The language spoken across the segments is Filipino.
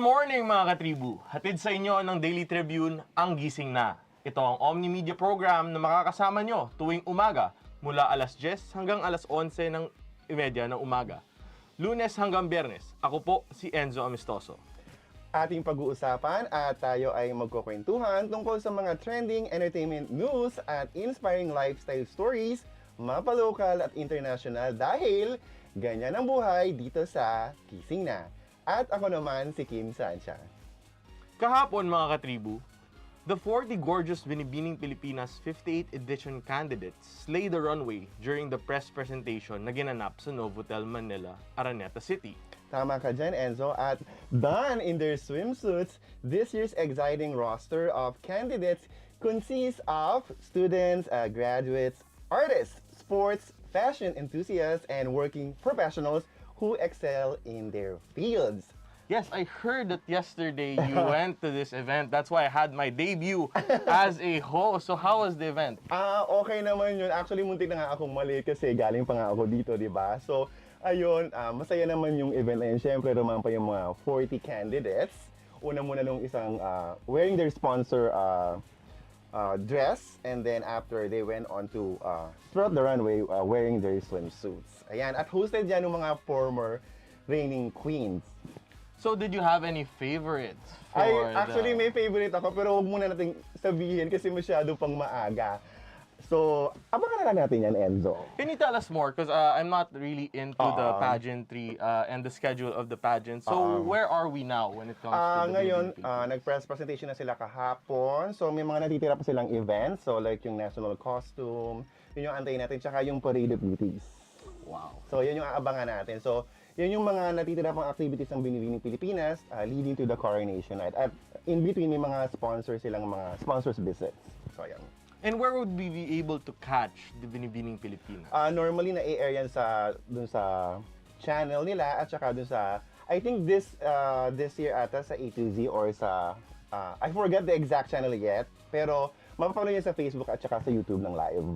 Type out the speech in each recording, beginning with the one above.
morning mga katribu! Hatid sa inyo ng Daily Tribune ang Gising Na. Ito ang omni-media program na makakasama nyo tuwing umaga mula alas 10 hanggang alas 11 ng imedya ng umaga. Lunes hanggang Biyernes. Ako po si Enzo Amistoso. Ating pag-uusapan at tayo ay magkukwentuhan tungkol sa mga trending entertainment news at inspiring lifestyle stories, mapa-local at international dahil ganyan ang buhay dito sa Gising Na. At ako naman si Kim Sancha. Kahapon mga katribu, the 40 gorgeous Binibining Pilipinas 58th edition candidates slayed the runway during the press presentation na ginanap sa Novotel Manila, Araneta City. Tama ka dyan, Enzo. At done in their swimsuits, this year's exciting roster of candidates consists of students, graduates, artists, sports, fashion enthusiasts, and working professionals who excel in their fields. Yes, I heard that yesterday you went to this event. That's why I had my debut as a host. So how was the event? Okay naman yun. Actually, muntik na nga akong mali kasi galing pa nga ako dito, di ba? So, ayun, masaya naman yung event na yun. Siyempre, rumampa yung mga 40 candidates. Una muna nung isang wearing their sponsor dress, and then after they went on to throughout the runway wearing their swimsuits. Ayan, at hosted dyan ng mga former reigning queens. So did you have any favorites? Actually, may favorite ako, pero huwag muna natin sabihin kasi masyado pang maaga. So, abangan na lang natin yan, Enzo. Can you tell us more? Because I'm not really into the pageantry and the schedule of the pageant. So where are we now when it comes to the ngayon, Binibining nag-press presentation na sila kahapon. So, may mga natitira pa silang events. So, like yung national costume, yun yung antayin natin, tsaka yung parade of beauties. Wow. So, yun yung aabangan natin. So, yun yung mga natitira pang activities ng Binibining Pilipinas leading to the coronation night. At in between, may mga sponsors silang mga sponsors visits. So, ayan. And where would we be able to catch the Binibining Pilipinas? Normally, na-air yan dun sa channel nila at saka dun sa, I think this year ata sa A to Z or sa, I forget the exact channel yet, pero mapapanood yan sa Facebook at saka sa YouTube ng live.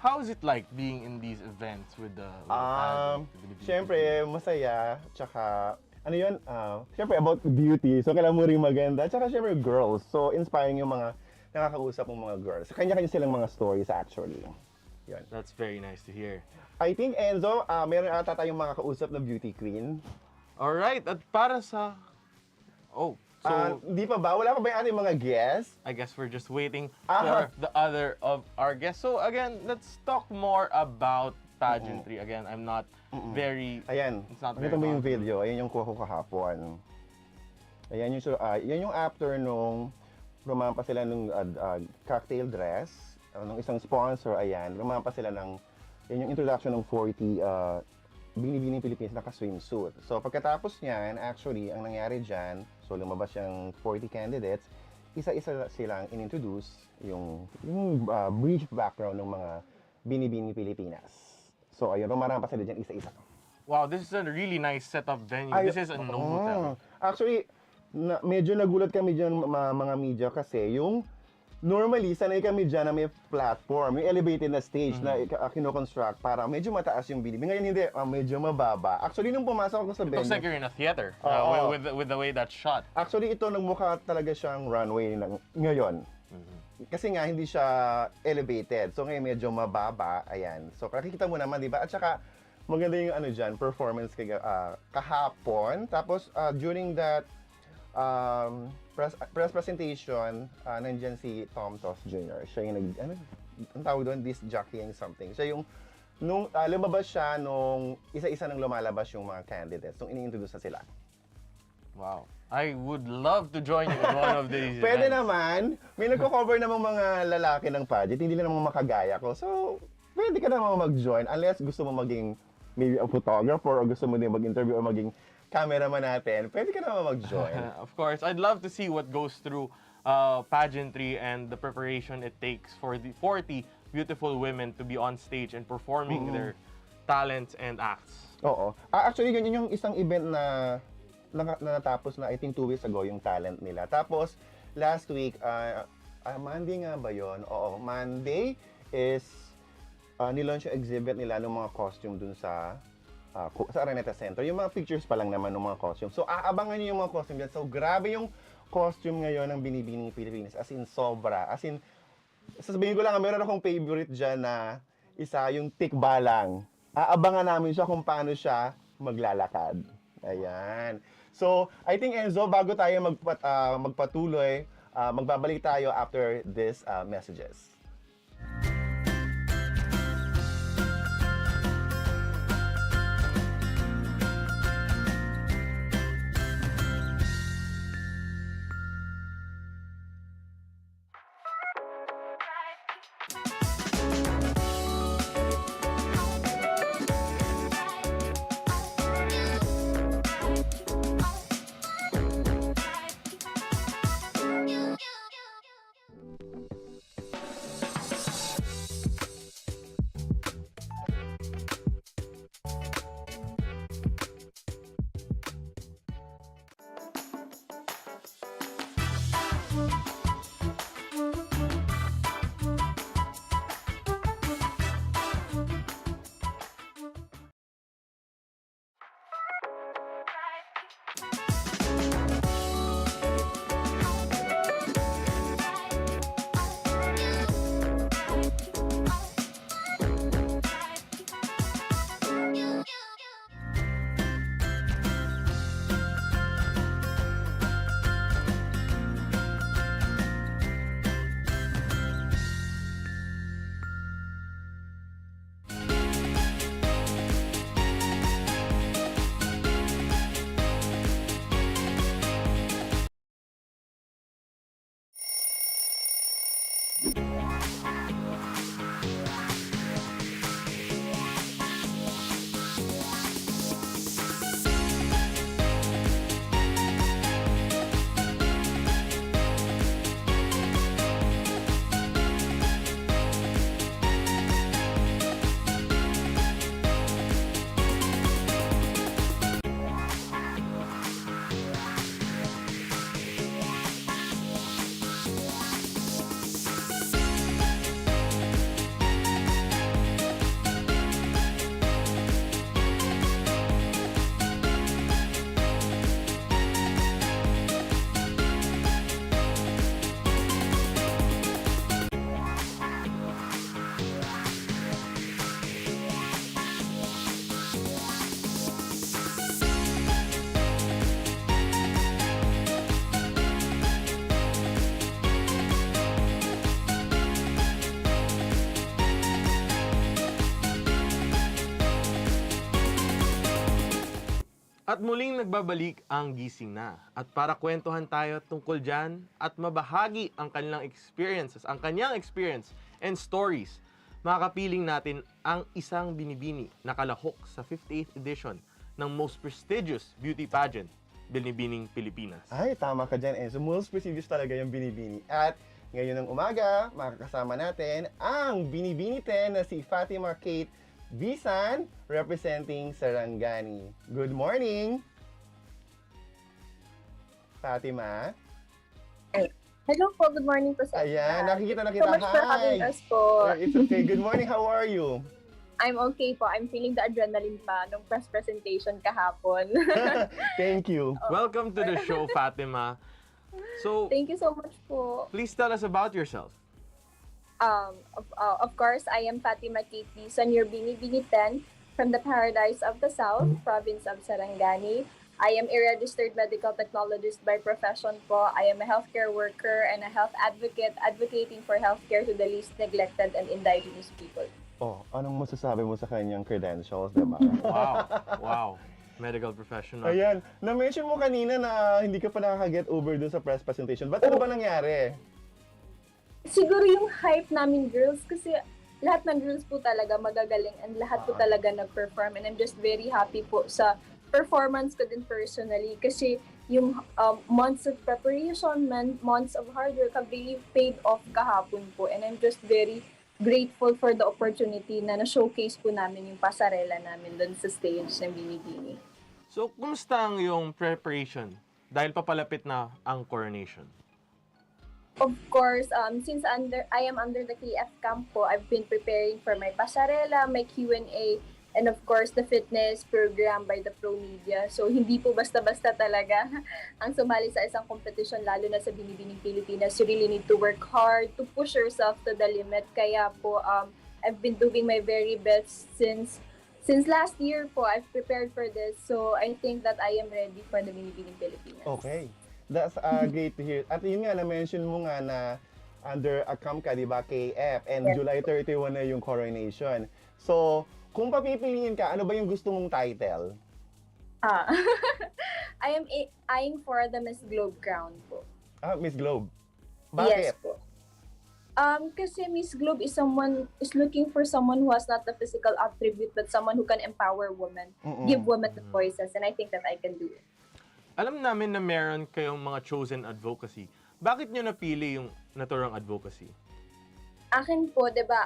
How is it like being in these events with the pageant? Siyempre, masaya, tsaka, ano yun, siyempre about beauty, so kailangan mo rin maganda, tsaka siyempre girls, so inspiring yung mga nakakausap ng mga girls. Kanya-kanya silang mga stories actually. Yun. That's very nice to hear. I think, Enzo, meron ata tayong mga kausap na beauty queen. Alright, at para sa... Oh, so... Di pa ba? Wala pa ba yung ating mga guests? I guess we're just waiting for the other of our guests. So again, let's talk more about pageantry. Again, I'm not very... Ayan, It's not very nakita mo yung confident. video. Ayan yung kuha ko kahapon. Ayan yung, yan yung after nung rumampa sila ng cocktail dress, ng isang sponsor, ayan, rumampa sila ng, yan yung introduction ng 40 Binibining Pilipinas naka-swimsuit. So pagkatapos niyan, actually, ang nangyari dyan, so lumabas yung 40 candidates, isa-isa silang inintroduce yung brief background ng mga Binibining Pilipinas. So ayun, rumarampa sila dyan isa-isa. Wow, this is a really nice setup venue. This is a Novotel. Actually, medyo nagulat kami dyan mga media kasi yung normally sanay kami dyan na may platform, yung elevated na stage na kino-construct para medyo mataas yung bidding. Ngayon hindi, medyo mababa. Actually, nung pumasok ako sa venue, Looks like you're in a theater with the way that's shot. actually ito nagmukha talaga siyang runway ngayon. Kasi nga hindi siya elevated. So ngayon medyo mababa, ayan. So nakikita mo naman, 'di ba? At saka maganda yung ano diyan, performance kahapon. Tapos during that press presentation, nandyan si Tom Toss Jr. Siya yung ang tawag doon, disc jockeying something. Siya yung, nung lumabas siya, nung isa-isa nang lumalabas yung mga candidates, nung ini-introduce na sila. Wow. I would love to join you in one of these Pwede events. naman, may nagko-cover namang mga lalaki ng pageant, hindi lang namang makagaya ko. So, pwede ka namang mag-join unless gusto mo maging maybe a photographer or gusto mo din mag-interview or maging cameraman natin, pwede ka naman mag-join. Of course, I'd love to see what goes through pageantry and the preparation it takes for the 40 beautiful women to be on stage and performing their talents and acts. Oo. Actually, yun yung isang event na natapos na I think 2 weeks ago yung talent nila. Tapos, last week, Monday nga ba yun? Oo, Monday is nilaunch yung exhibit nila ng mga costume dun sa sa Araneta Center. Yung mga pictures pa lang naman ng mga costume. So, aabangan nyo yung mga costume dyan. So, grabe yung costume ngayon ng Binibining Pilipinas. As in, sobra. As in, sasabihin ko lang, meron akong favorite dyan na isa, yung tikbalang. Aabangan namin siya kung paano siya maglalakad. Ayan. So, I think, Enzo, bago tayo magpatuloy, magbabalik tayo after this messages. At muling nagbabalik ang Gising Na. At para kwentuhan tayo tungkol dyan at mabahagi ang kanilang experiences, ang kanyang experience and stories, makakapiling natin ang isang binibini na kalahok sa 58th edition ng most prestigious beauty pageant, Binibining Pilipinas. Ay, tama ka dyan, Enzo. Most prestigious talaga yung binibini. At ngayon ng umaga, makakasama natin ang binibini 10 na si Fatima Kate Bisan, representing Sarangani. Good morning! Fatima? Hello po, good morning po sa Ayan, nakikita na kita. So much for having us po. It's okay. Good morning, how are you? I'm okay po. I'm feeling the adrenaline pa nung press presentation kahapon. Thank you. Welcome to the show, Fatima. So, Thank you so much po. please tell us about yourself. Of course, I am Fatima Kate Bisan, your Binibining 10 from the Paradise of the South, province of Sarangani. I am a registered medical technologist by profession po. I am a healthcare worker and a health advocate advocating for healthcare to the least neglected and indigenous people. Oh, anong masasabi mo sa kanyang credentials, diba? Wow, wow. Medical professional. Ayan, na-mention mo kanina na hindi ka pa nakaka-get over dun sa press presentation. Ba't ano ba nangyari? Siguro yung hype namin girls kasi lahat ng girls po talaga magagaling and lahat po talaga nag-perform and I'm just very happy po sa performance ko din personally kasi yung months of preparation, months of hard work have really paid off kahapon po and I'm just very grateful for the opportunity na na-showcase po namin yung pasarela namin doon sa stage ng Binibini. So, kumusta ang yung preparation? Dahil papalapit na ang coronation. Of course, since I am under the KF camp po, I've been preparing for my pasarela, my Q&A, And of course, the fitness program by the Pro Media. So hindi po basta-basta talaga ang sumali sa isang competition, lalo na sa Binibining Pilipinas. You really need to work hard to push yourself to the limit. Kaya po, I've been doing my very best since last year po. I've prepared for this. So I think that I am ready for the Binibining Pilipinas. Okay. That's great to hear. At yun nga, na-mention mo nga na under a camp ka, di ba, KF, and Yes. July 31 na yung coronation. So, kung papipiliin ka, ano ba yung gusto mong title? Ah, I am eyeing for the Miss Globe crown po. Miss Globe. Yes Bakit? po. Kasi Miss Globe is looking for someone who has not the physical attribute, but someone who can empower women, give women the voices, and I think that I can do it. Alam namin na meron kayong mga chosen advocacy. Bakit nyo napili yung naturang advocacy? Akin po, di ba,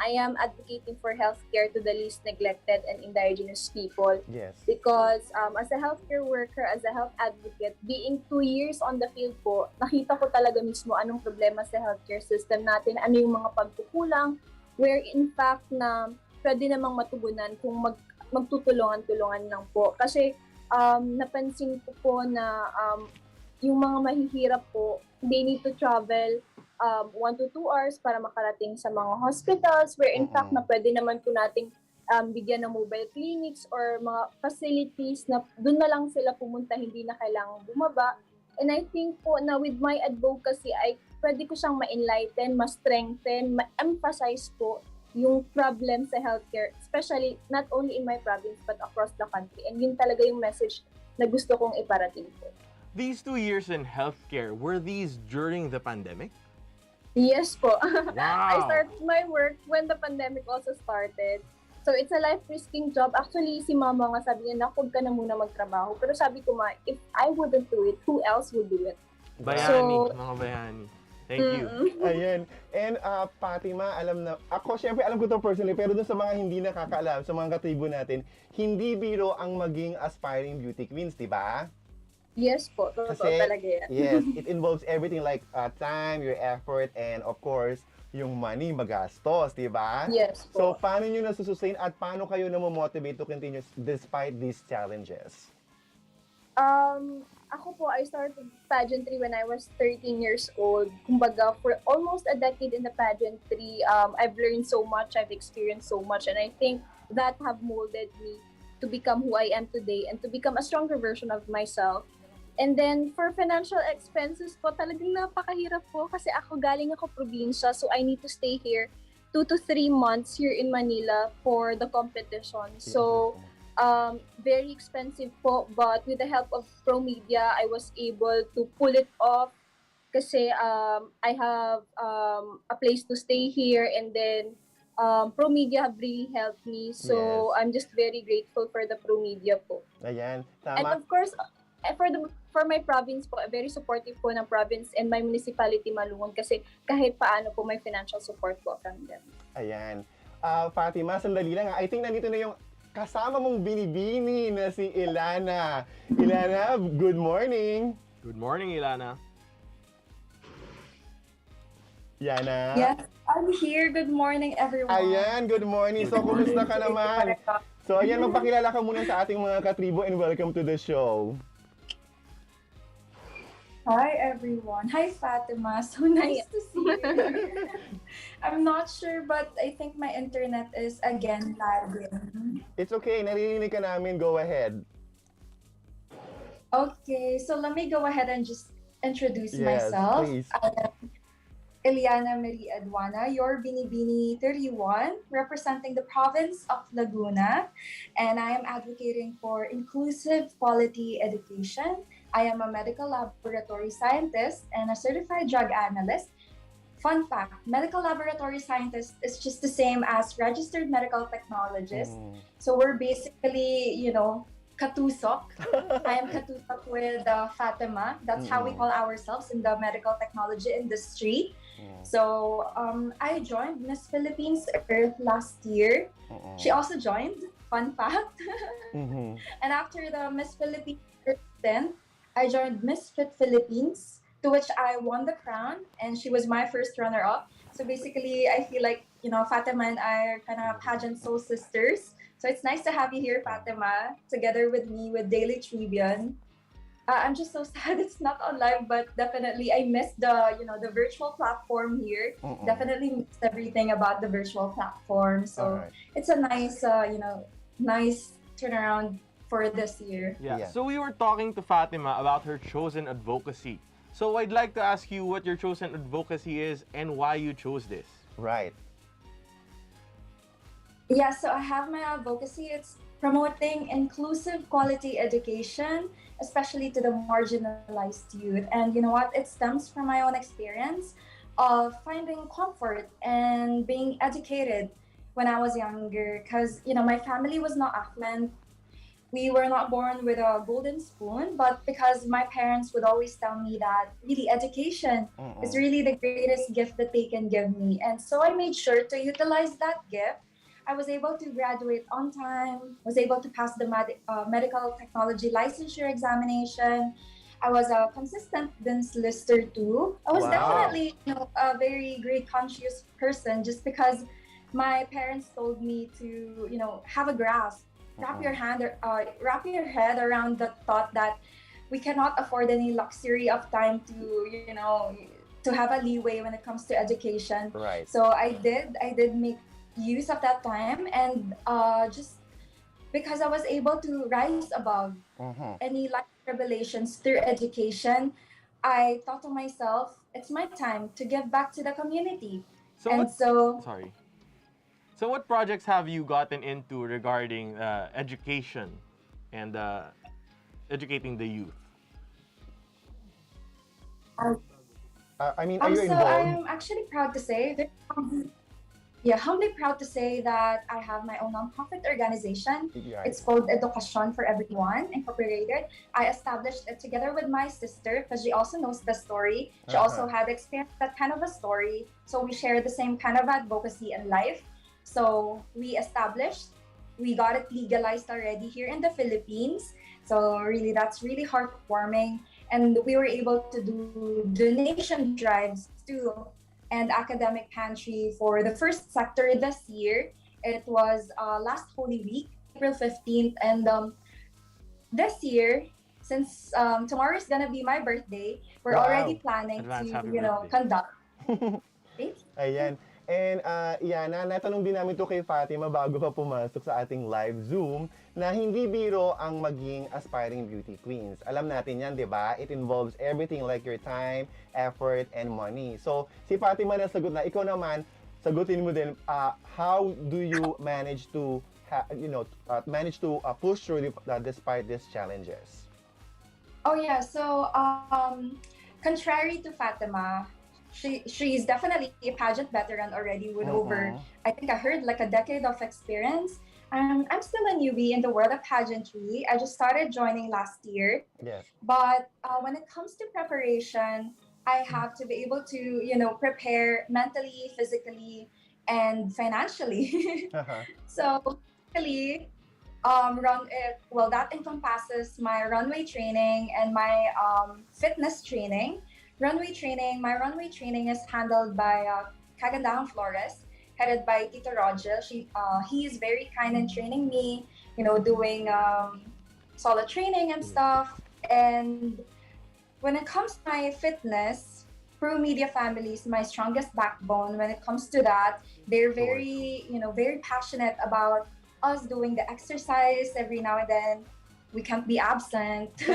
I am advocating for healthcare to the least neglected and indigenous people. Yes. Because as a healthcare worker, as a health advocate, being 2 years on the field po, nakita ko talaga mismo anong problema sa healthcare system natin, ano yung mga pagkukulang, where in fact na pwede namang matugunan kung magtutulungan-tulungan lang po. Kasi napansin ko po na yung mga mahihirap po, they need to travel 1 to 2 hours para makarating sa mga hospitals, where in fact na pwede naman po nating bigyan ng mobile clinics or mga facilities na doon na lang sila pumunta, hindi na kailangang bumaba. And I think po na with my advocacy, ay pwede ko siyang ma-enlighten, ma-strengthen, ma-emphasize po yung problem sa healthcare, especially not only in my province but across the country. And yun talaga yung message na gusto kong iparating po. These 2 years in healthcare, were these during the pandemic? Yes po. Wow! I started my work when the pandemic also started. So it's a life-risking job. Actually, si mama nga sabi niya, huwag ka na muna magtrabaho. Pero sabi ko ma, if I wouldn't do it, who else would do it? Bayani, mga bayani. Thank you. Ayan. And Fatima, syempre alam ko to personally, pero dun sa mga hindi nakakaalam, sa mga katribo natin, hindi biro ang maging aspiring beauty queens, di ba? Yes po, totoo talaga yan. Yes, it involves everything like time, your effort, and of course, yung money magastos, di ba? Yes So, po. paano nyo nasusustain at paano kayo namomotivate to continue despite these challenges? Ako po, I started pageantry when I was 13 years old. Kumbaga, for almost a decade in the pageantry, I've learned so much, I've experienced so much, and I think that have molded me to become who I am today and to become a stronger version of myself. And then, for financial expenses po, talagang napakahirap po kasi galing ako probinsya, so I need to stay here 2 to 3 months here in Manila for the competition. So, very expensive po, but with the help of Pro Media, I was able to pull it off kasi I have a place to stay here, and then Pro Media have really helped me. So, Yes. I'm just very grateful for the Pro Media po. Ayan, And tama. of course, for my province po, very supportive po ng province and my municipality Malungon kasi kahit paano po may financial support po from them. Ayan. Fatima, sandali lang. I think nandito na yung kasama mong binibini na si Yllana. Yllana, good morning. Good morning, Yllana. Yana. Yes, I'm here. Good morning, everyone. Ayan, good morning. So, kumusta ka naman? So, ayan, magpakilala ka muna sa ating mga katribo and welcome to the show. Hi, everyone. Hi, Fatima. So nice to see you. I'm not sure, but I think my internet is again lagging. It's okay, naririnig ka namin. Go ahead. Okay, so let me go ahead and just introduce Yes, myself. please. I am Yllana Marie Aduana, your Binibining 31, representing the province of Laguna, and I am advocating for inclusive quality education. I am a medical laboratory scientist and a certified drug analyst. Fun fact, medical laboratory scientist is just the same as registered medical technologist. So we're basically, katusok. I am katusok with Fatima. That's how we call ourselves in the medical technology industry. So I joined Miss Philippines Earth last year. She also joined, fun fact. And after the Miss Philippines Earth stint, I joined Miss Fit Philippines, to which I won the crown, and she was my first runner-up. So basically, I feel like, Fatima and I are kind of pageant soul sisters. So it's nice to have you here, Fatima, together with me with Daily Tribune. I'm just so sad it's not on live, but definitely I missed the virtual platform here. Definitely missed everything about the virtual platform. So Alright. it's a nice, nice turnaround for this year. Yeah. So we were talking to Fatima about her chosen advocacy. So I'd like to ask you what your chosen advocacy is and why you chose this. Right. Yeah, so I have my advocacy. It's promoting inclusive quality education, especially to the marginalized youth. And you know what? It stems from my own experience of finding comfort and being educated when I was younger. Because, my family was not affluent. We were not born with a golden spoon, but because my parents would always tell me that really education is really the greatest gift that they can give me. And so I made sure to utilize that gift. I was able to graduate on time, was able to pass the medical technology licensure examination. I was a consistent dance lister too. I was Wow. definitely a very great conscious person just because my parents told me to, have a grasp, wrap your head around the thought that we cannot afford any luxury of time to have a leeway when it comes to education. Right. So I did make use of that time, and just because I was able to rise above any life revelations through education, I thought to myself, it's my time to give back to the community. So And what, so sorry. So what projects have you gotten into regarding education and educating the youth? I mean, are you so involved? I'm actually proud to say, humbly proud to say that I have my own nonprofit organization. Right. It's called Education for Everyone Incorporated. I established it together with my sister because she also knows the story. She also had experienced that kind of a story. So we share the same kind of advocacy in life. So we got it legalized already here in the Philippines. So really, that's really heartwarming. And we were able to do donation drives too, and academic pantry for the first sector this year. It was last Holy Week, April 15th. And this year, since tomorrow is gonna be my birthday, we're Wow. already planning Advance happy to, birthday. conduct. Thank you. Ayan. And Yllana, natanong din namin to kay Fatima bago pa pumasok sa ating live Zoom na hindi biro ang maging aspiring beauty queens. Alam natin yan, di ba? It involves everything like your time, effort, and money. So, si Fatima na sagot na. Ikaw naman, sagutin mo din, how do you manage to, push through despite these challenges? Oh yeah, so contrary to Fatima, she's definitely a pageant veteran already with over, I think I heard like a decade of experience. I'm still a newbie in the world of pageantry. I just started joining last year. Yes. But when it comes to preparation, I have to be able to, prepare mentally, physically, and financially. So basically, that encompasses my runway training and my fitness training. My runway training is handled by Kagandahan Flores, headed by Tito Roger. He is very kind in training me, doing solid training and stuff. And when it comes to my fitness, Pro Media family is my strongest backbone. When it comes to that, they're very, very passionate about us doing the exercise every now and then. We can't be absent. So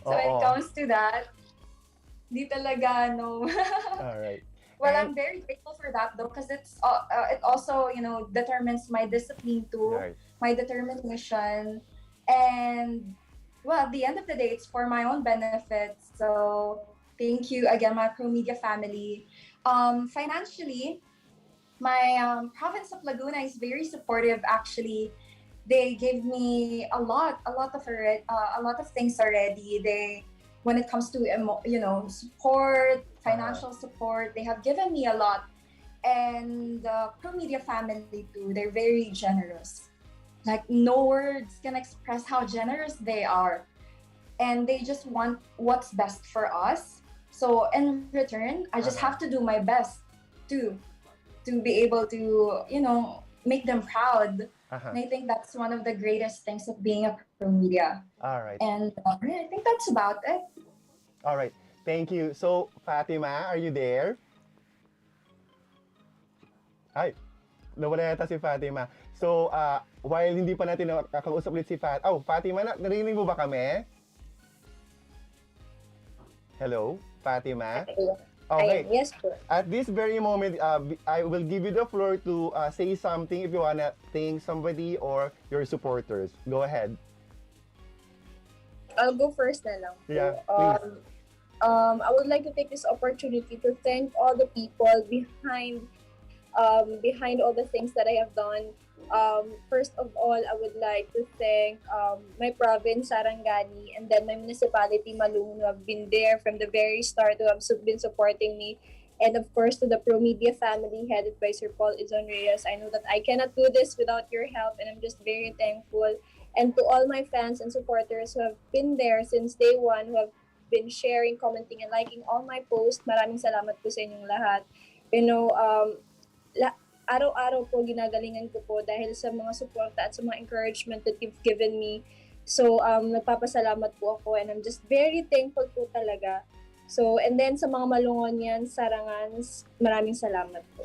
when it comes to that, di talaga, no. All right. Well, I'm very grateful for that though, because it also, determines my discipline too, Right. my determination, and well, at the end of the day, it's for my own benefits. So thank you again, my Pro Media family. Financially, my province of Laguna is very supportive. Actually, they gave me a lot of things already. When it comes to support, financial support, they have given me a lot. And the Pro Media family too, they're very generous. Like no words can express how generous they are. And they just want what's best for us. So in return, I just have to do my best to be able to, make them proud And I think that's one of the greatest things of being a pro media. All right. And I think that's about it. All right. Thank you. So, Fatima, are you there? Ay, nawala yata si Fatima. So, while hindi pa natin nakakausap ulit si Fatima, narinig mo ba kami? Hello, Fatima? Okay. Yes, po. At this very moment, I will give you the floor to say something if you wanna thank somebody or your supporters. Go ahead. I'll go first na lang. Yeah, So, I would like to take this opportunity to thank all the people behind all the things that I have done. First of all, I would like to thank my province, Sarangani, and then my municipality, Malung, who have been there from the very start, who have been supporting me. And of course, to the Pro Media family, headed by Sir Paul Izon Reyes. I know that I cannot do this without your help, and I'm just very thankful. And to all my fans and supporters who have been there since day one, who have been sharing, commenting, and liking all my posts, maraming salamat po sa inyong lahat. You know, araw-araw po ginagalingan ko po dahil sa mga suporta at sa mga encouragement that you've given me. So, nagpapasalamat po ako and I'm just very thankful po talaga. So, and then sa mga Malungonian, Sarangans, maraming salamat po.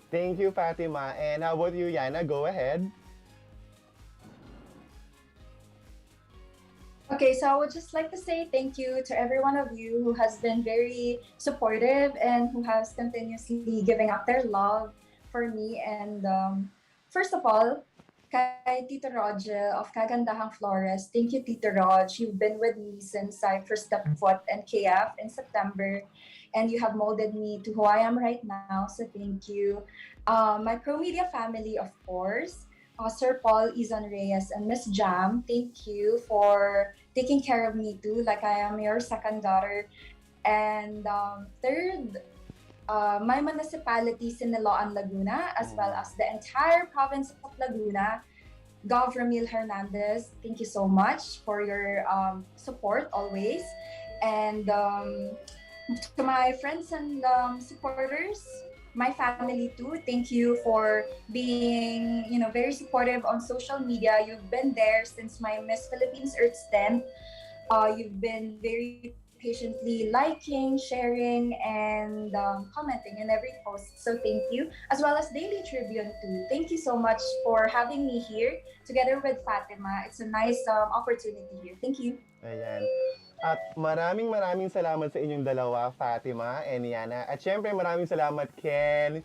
Thank you, Fatima. And how about you, Yana? Go ahead. Okay, so I would just like to say thank you to every one of you who has been very supportive and who has continuously giving up their love for me. And first of all, kay Tito Rog of Kagandahang Flores. Thank you, Tito Rog. You've been with me since I first stepped foot in KF in September, and you have molded me to who I am right now. So thank you. My Pro Media family, of course. Sir Paul Izon Reyes and Miss Jam, thank you for taking care of me too, like I am your second daughter. And third, my municipality, Siniloan, Laguna, as well as the entire province of Laguna. Gov Ramil Hernandez, thank you so much for your support always. And to my friends and supporters, my family too, thank you for being, very supportive on social media. You've been there since my Miss Philippines Earth stint. You've been very patiently liking, sharing, and commenting in every post. So thank you. As well as Daily Tribune too. Thank you so much for having me here together with Fatima. It's a nice opportunity here. Thank you. Ayan. At maraming salamat sa inyong dalawa, Fatima and Yana. At syempre maraming salamat Ken,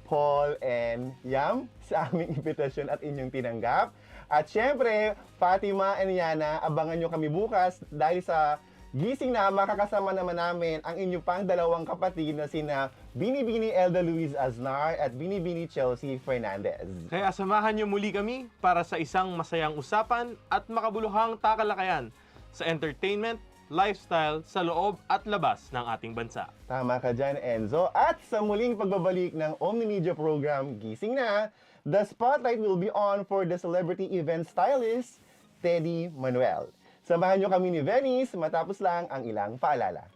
Paul, and Yam sa aming imbitasyon at inyong tinanggap. At syempre, Fatima and Yana, abangan nyo kami bukas dahil sa Gising Na, makakasama naman namin ang inyong pang dalawang kapatid na sina Binibining Elda Luis Aznar at Binibining Chelsea Fernandez. Kaya samahan niyo muli kami para sa isang masayang usapan at makabuluhang takalakayan sa entertainment, lifestyle, sa loob at labas ng ating bansa. Tama ka dyan, Enzo. At sa muling pagbabalik ng Omnimedia program, Gising Na, the spotlight will be on for the celebrity event stylist, Teddy Manuel. Samahan nyo kami ni Venice matapos lang ang ilang paalala.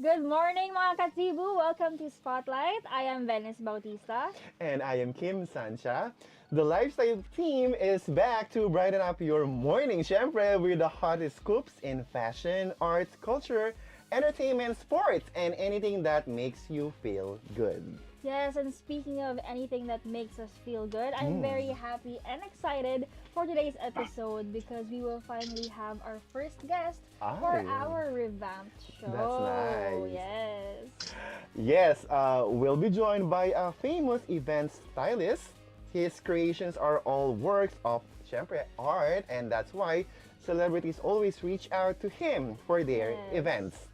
Good morning mga Katsibu! Welcome to Spotlight. I am Venice Bautista. And I am Kim Sancha. The lifestyle team is back to brighten up your morning, syempre, with the hottest scoops in fashion, arts, culture, entertainment, sports, and anything that makes you feel good. Yes, and speaking of anything that makes us feel good, I'm very happy and excited for today's episode because we will finally have our first guest for Ay. our revamped show. That's nice. Yes. Yes, we'll be joined by a famous event stylist. His creations are all works of syempre, art, and that's why celebrities always reach out to him for their Yes. events.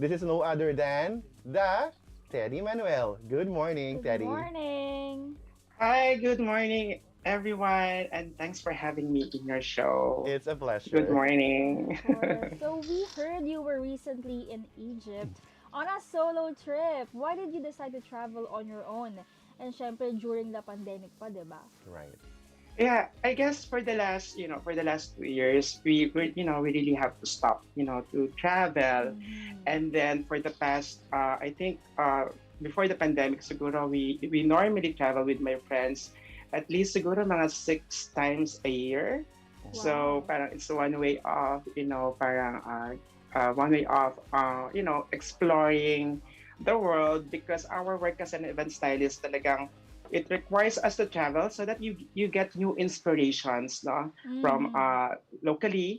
This is no other than the Teddy Manuel. Good morning, Good Teddy. morning. Hi, good morning, everyone, and thanks for having me in your show. It's a pleasure. Good morning. Of course. So we heard you were recently in Egypt on a solo trip. Why did you decide to travel on your own? And syempre during the pandemic pa, di ba? Right. Yeah, I guess for the last, for the last 2 years, we really have to stop, to travel. And then for the past, I think, before the pandemic, siguro we normally travel with my friends at least siguro mga 6 times a year. So Wow. parang it's one way of, parang one way of, exploring the world because our work as an event stylist talagang it requires us to travel so that you get new inspirations, no? From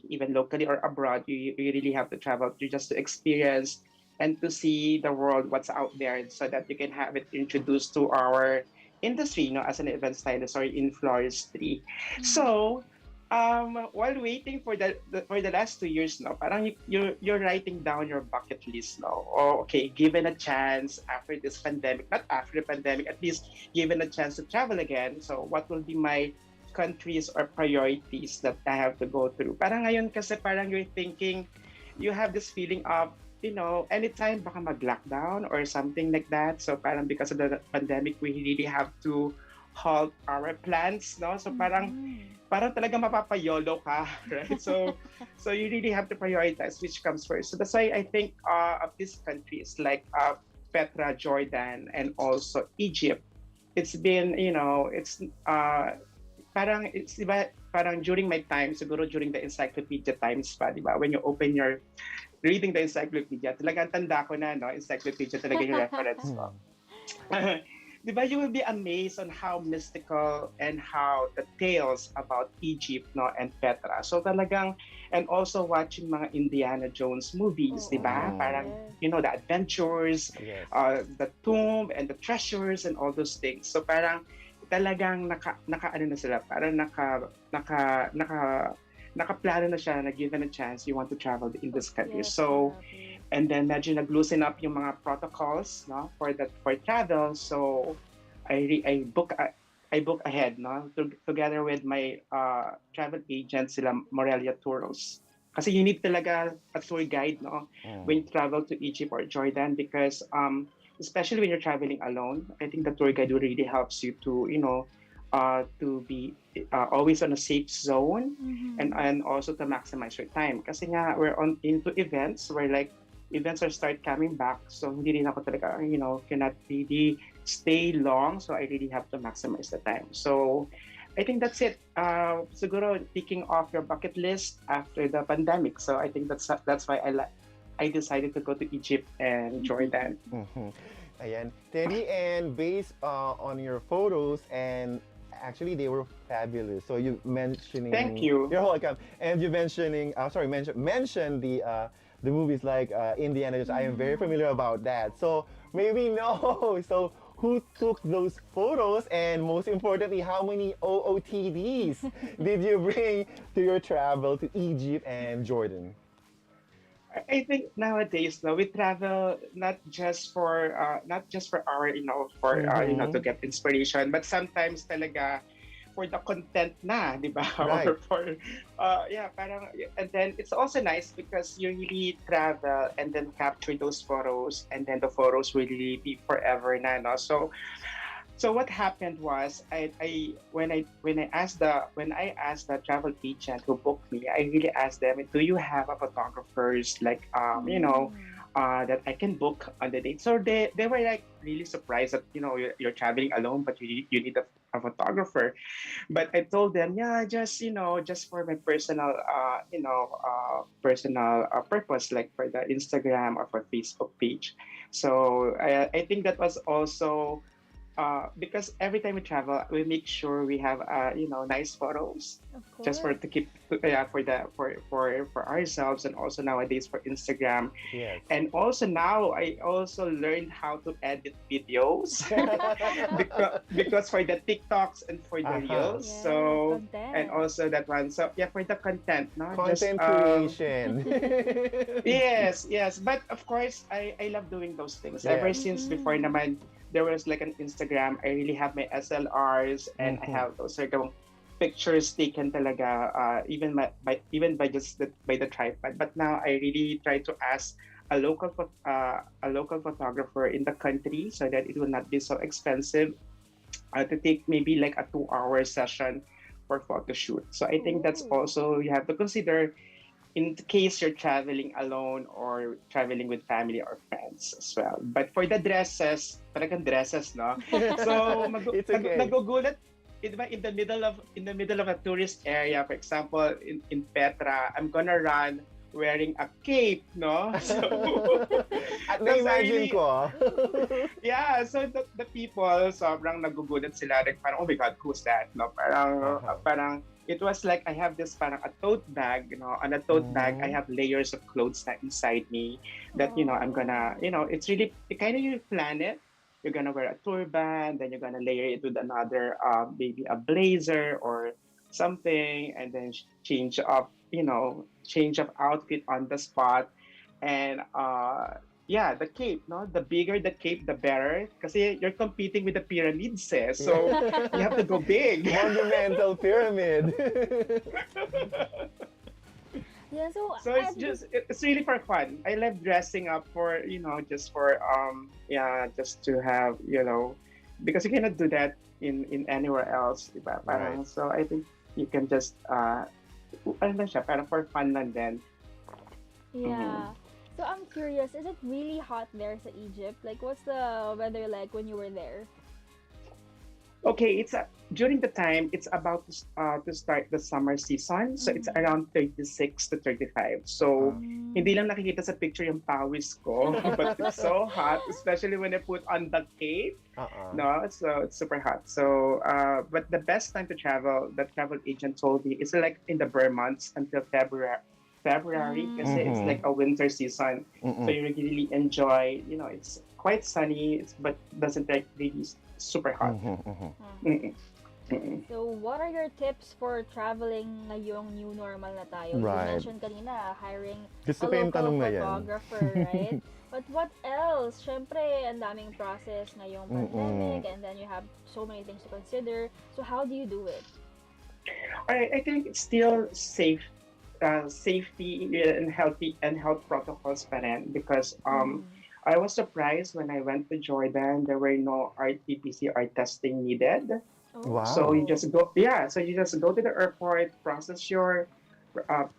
even locally or abroad, you really have to travel to just to experience and to see the world, what's out there, so that you can have it introduced to our industry, as an event stylist or in floristry. So, while waiting for for the last 2 years, no, parang you're writing down your bucket list, no. Oh, okay, given a chance after this pandemic, not after the pandemic, at least given a chance to travel again. So, what will be my countries or priorities that I have to go through? Parang ngayon kasi parang you're thinking, you have this feeling of, anytime baka mag-lockdown or something like that. So parang because of the pandemic, we really have to halt our plans, no? So parang talaga mapapayolo ka, right? So you really have to prioritize which comes first. So that's why I think of these countries like Petra, Jordan, and also Egypt. It's been, parang it's diba, parang during my time, siguro during the encyclopedia times pa, diba? When you open your reading the encyclopedia, talagang tanda ko na, no? Encyclopedia talaga yung reference mo. Diba, you will be amazed on how mystical and how the tales about Egypt, no, and Petra. So talagang, and also watching mga Indiana Jones movies, diba? Parang, the adventures, Yes. The tomb and the treasures and all those things. So parang talagang naka ano na sila, parang nakaplano na siya na given a chance you want to travel in this country. Yes, So grabe. and then medyo nag-loosen up yung mga protocols, no, for travel. So I book ahead, no, together with my travel agent, sila Morelia Tours. Kasi you need talaga a tour guide, no, when you travel to Egypt or Jordan because especially when you're traveling alone, I think the tour guide will really helps you to, to be always on a safe zone and also to maximize your time. Kasi nga, we're into events where like, events are start coming back. So, hindi rin ako talaga, cannot really stay long. So, I really have to maximize the time. So, I think that's it. Siguro, ticking off your bucket list after the pandemic. So, I think that's why I decided to go to Egypt and Jordan. Ayan. Teddy, and based on your photos, and actually they were fabulous. So you mentioning. Thank you. You're welcome. And you mentioned the movies like Indiana Jones. I am very familiar about that. So maybe know. So who took those photos, and most importantly, how many OOTDs did you bring to your travel to Egypt and Jordan? I think nowadays, no, we travel not just for our, to get inspiration, but sometimes talaga for the content na, di ba? Right. Or for, parang, and then it's also nice because you really travel and then capture those photos, and then the photos will really be forever na, no? So what happened was when I asked the travel agent who booked me, I really asked them, do you have a photographers like that I can book on the date. So they were like really surprised that you're traveling alone, but you need a photographer. But I told them, yeah, just just for my personal personal purpose, like for the Instagram or for Facebook page. So I think that was also because every time we travel, we make sure we have nice photos, Of just course. for to keep for ourselves, and also nowadays for Instagram. Yes. And also now I also learned how to edit videos because for the TikToks and for the Uh-huh. reels. Yes, So and content. also that one. So yeah, for the content, no, just Content creation. yes. But of course, I love doing those things. Ever Yes. since before Mm-mm. naman, there was like an Instagram. I really have my SLRs, and I Mhm. have those sort of pictures taken talaga, even by just by the tripod. But now I really try to ask a local photographer in the country, so that it will not be so expensive, to take maybe like a 2 hour session for photo shoot. So I think that's Ooh. also you have to consider in case you're traveling alone or traveling with family or friends as well. But for the dresses, talagang dresses, no? So It's okay. nagugulat in the middle of a tourist area, for example, in Petra, I'm gonna run wearing a cape, no? So At because I na-imagine really ko. yeah, so the people sobrang nagugulat sila, like parang, oh my god, who's that? No, Uh-huh. parang it was like I have this parang a tote bag, on a tote bag I Mhm. have layers of clothes that inside me, that I'm Oh. gonna, it's really kind of, you plan it. You're gonna wear a turban, then you're gonna layer it with another, maybe a blazer or something, and then change of outfit on the spot. And yeah, the cape, no? The bigger the cape, the better. Kasi you're competing with the pyramids, eh. So you have to go big. Monumental pyramid. Yeah, so So I think it's really for fun. I love dressing up for, just for yeah, just to have, because you cannot do that in anywhere else, diba? Right. Parang, so I think you can just ano lang siya, parang for fun lang din. Mhm. yeah. So I'm curious, is it really hot there sa Egypt? Like what's the weather like when you were there? Okay, during the time it's about to start the summer season, so it's Mm-hmm. around 36 to 35. So hindi Mm. lang nakikita sa picture yung pawis ko, but it's so hot, especially when I put on the cape. Uh-uh. No, so it's super hot. So, but the best time to travel, the travel agent told me, is like in the Burr months until February. February, kasi it's Mhm. like a winter season, so Mm-mm. you really enjoy. It's quite sunny, but doesn't like really super hot. Mhm. Mhm. Uh-huh. Mm-mm. Mm-mm. So, what are your tips for traveling ngayong new normal na tayo? You Right. mentioned kanina, hiring Gusto a ko yung local tanong na yan. photographer, right? But what else? Siyempre, ang daming process ngayong pandemic, and then you have so many things to consider. So, how do you do it? I think it's still safety and health protocols pa rin, because Mm. I was surprised when I went to Jordan. There were no RT-PCR testing needed. So you Wow. Oh. just go, yeah. So you just go to the airport, process your,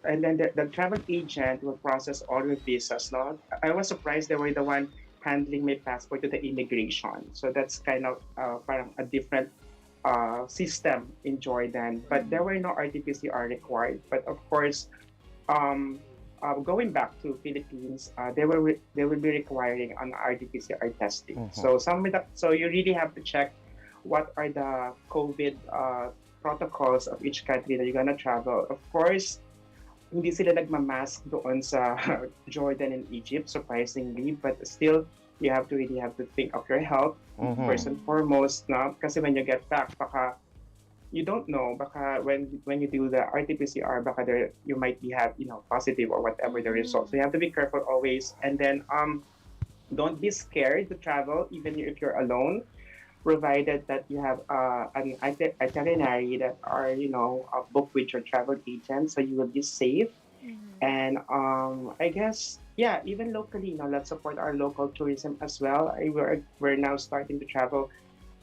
and then the travel agent will process all your visas. No, I was surprised they were the one handling my passport to the immigration. So that's kind of parang a different system in Jordan. But there Mm. were no RT-PCR required. But of course, um, going back to Philippines, they will be requiring an RT-PCR testing. Mhm. So so you really have to check what are the COVID protocols of each country that you're gonna travel. Of course, hindi sila nagmamask doon sa Jordan and Egypt, surprisingly, but still, you really have to think of your health Mhm. first and foremost, na? Kasi when you get back, baka you don't know, baka when you do the RT-PCR, baka you might be have positive or whatever the result. So you have to be careful always, and then don't be scared to travel even if you're alone, provided that you have an itinerary that are booked with your travel agent, so you will be safe. Mm. And I guess, yeah, even locally, let's support our local tourism as well. We're now starting to travel,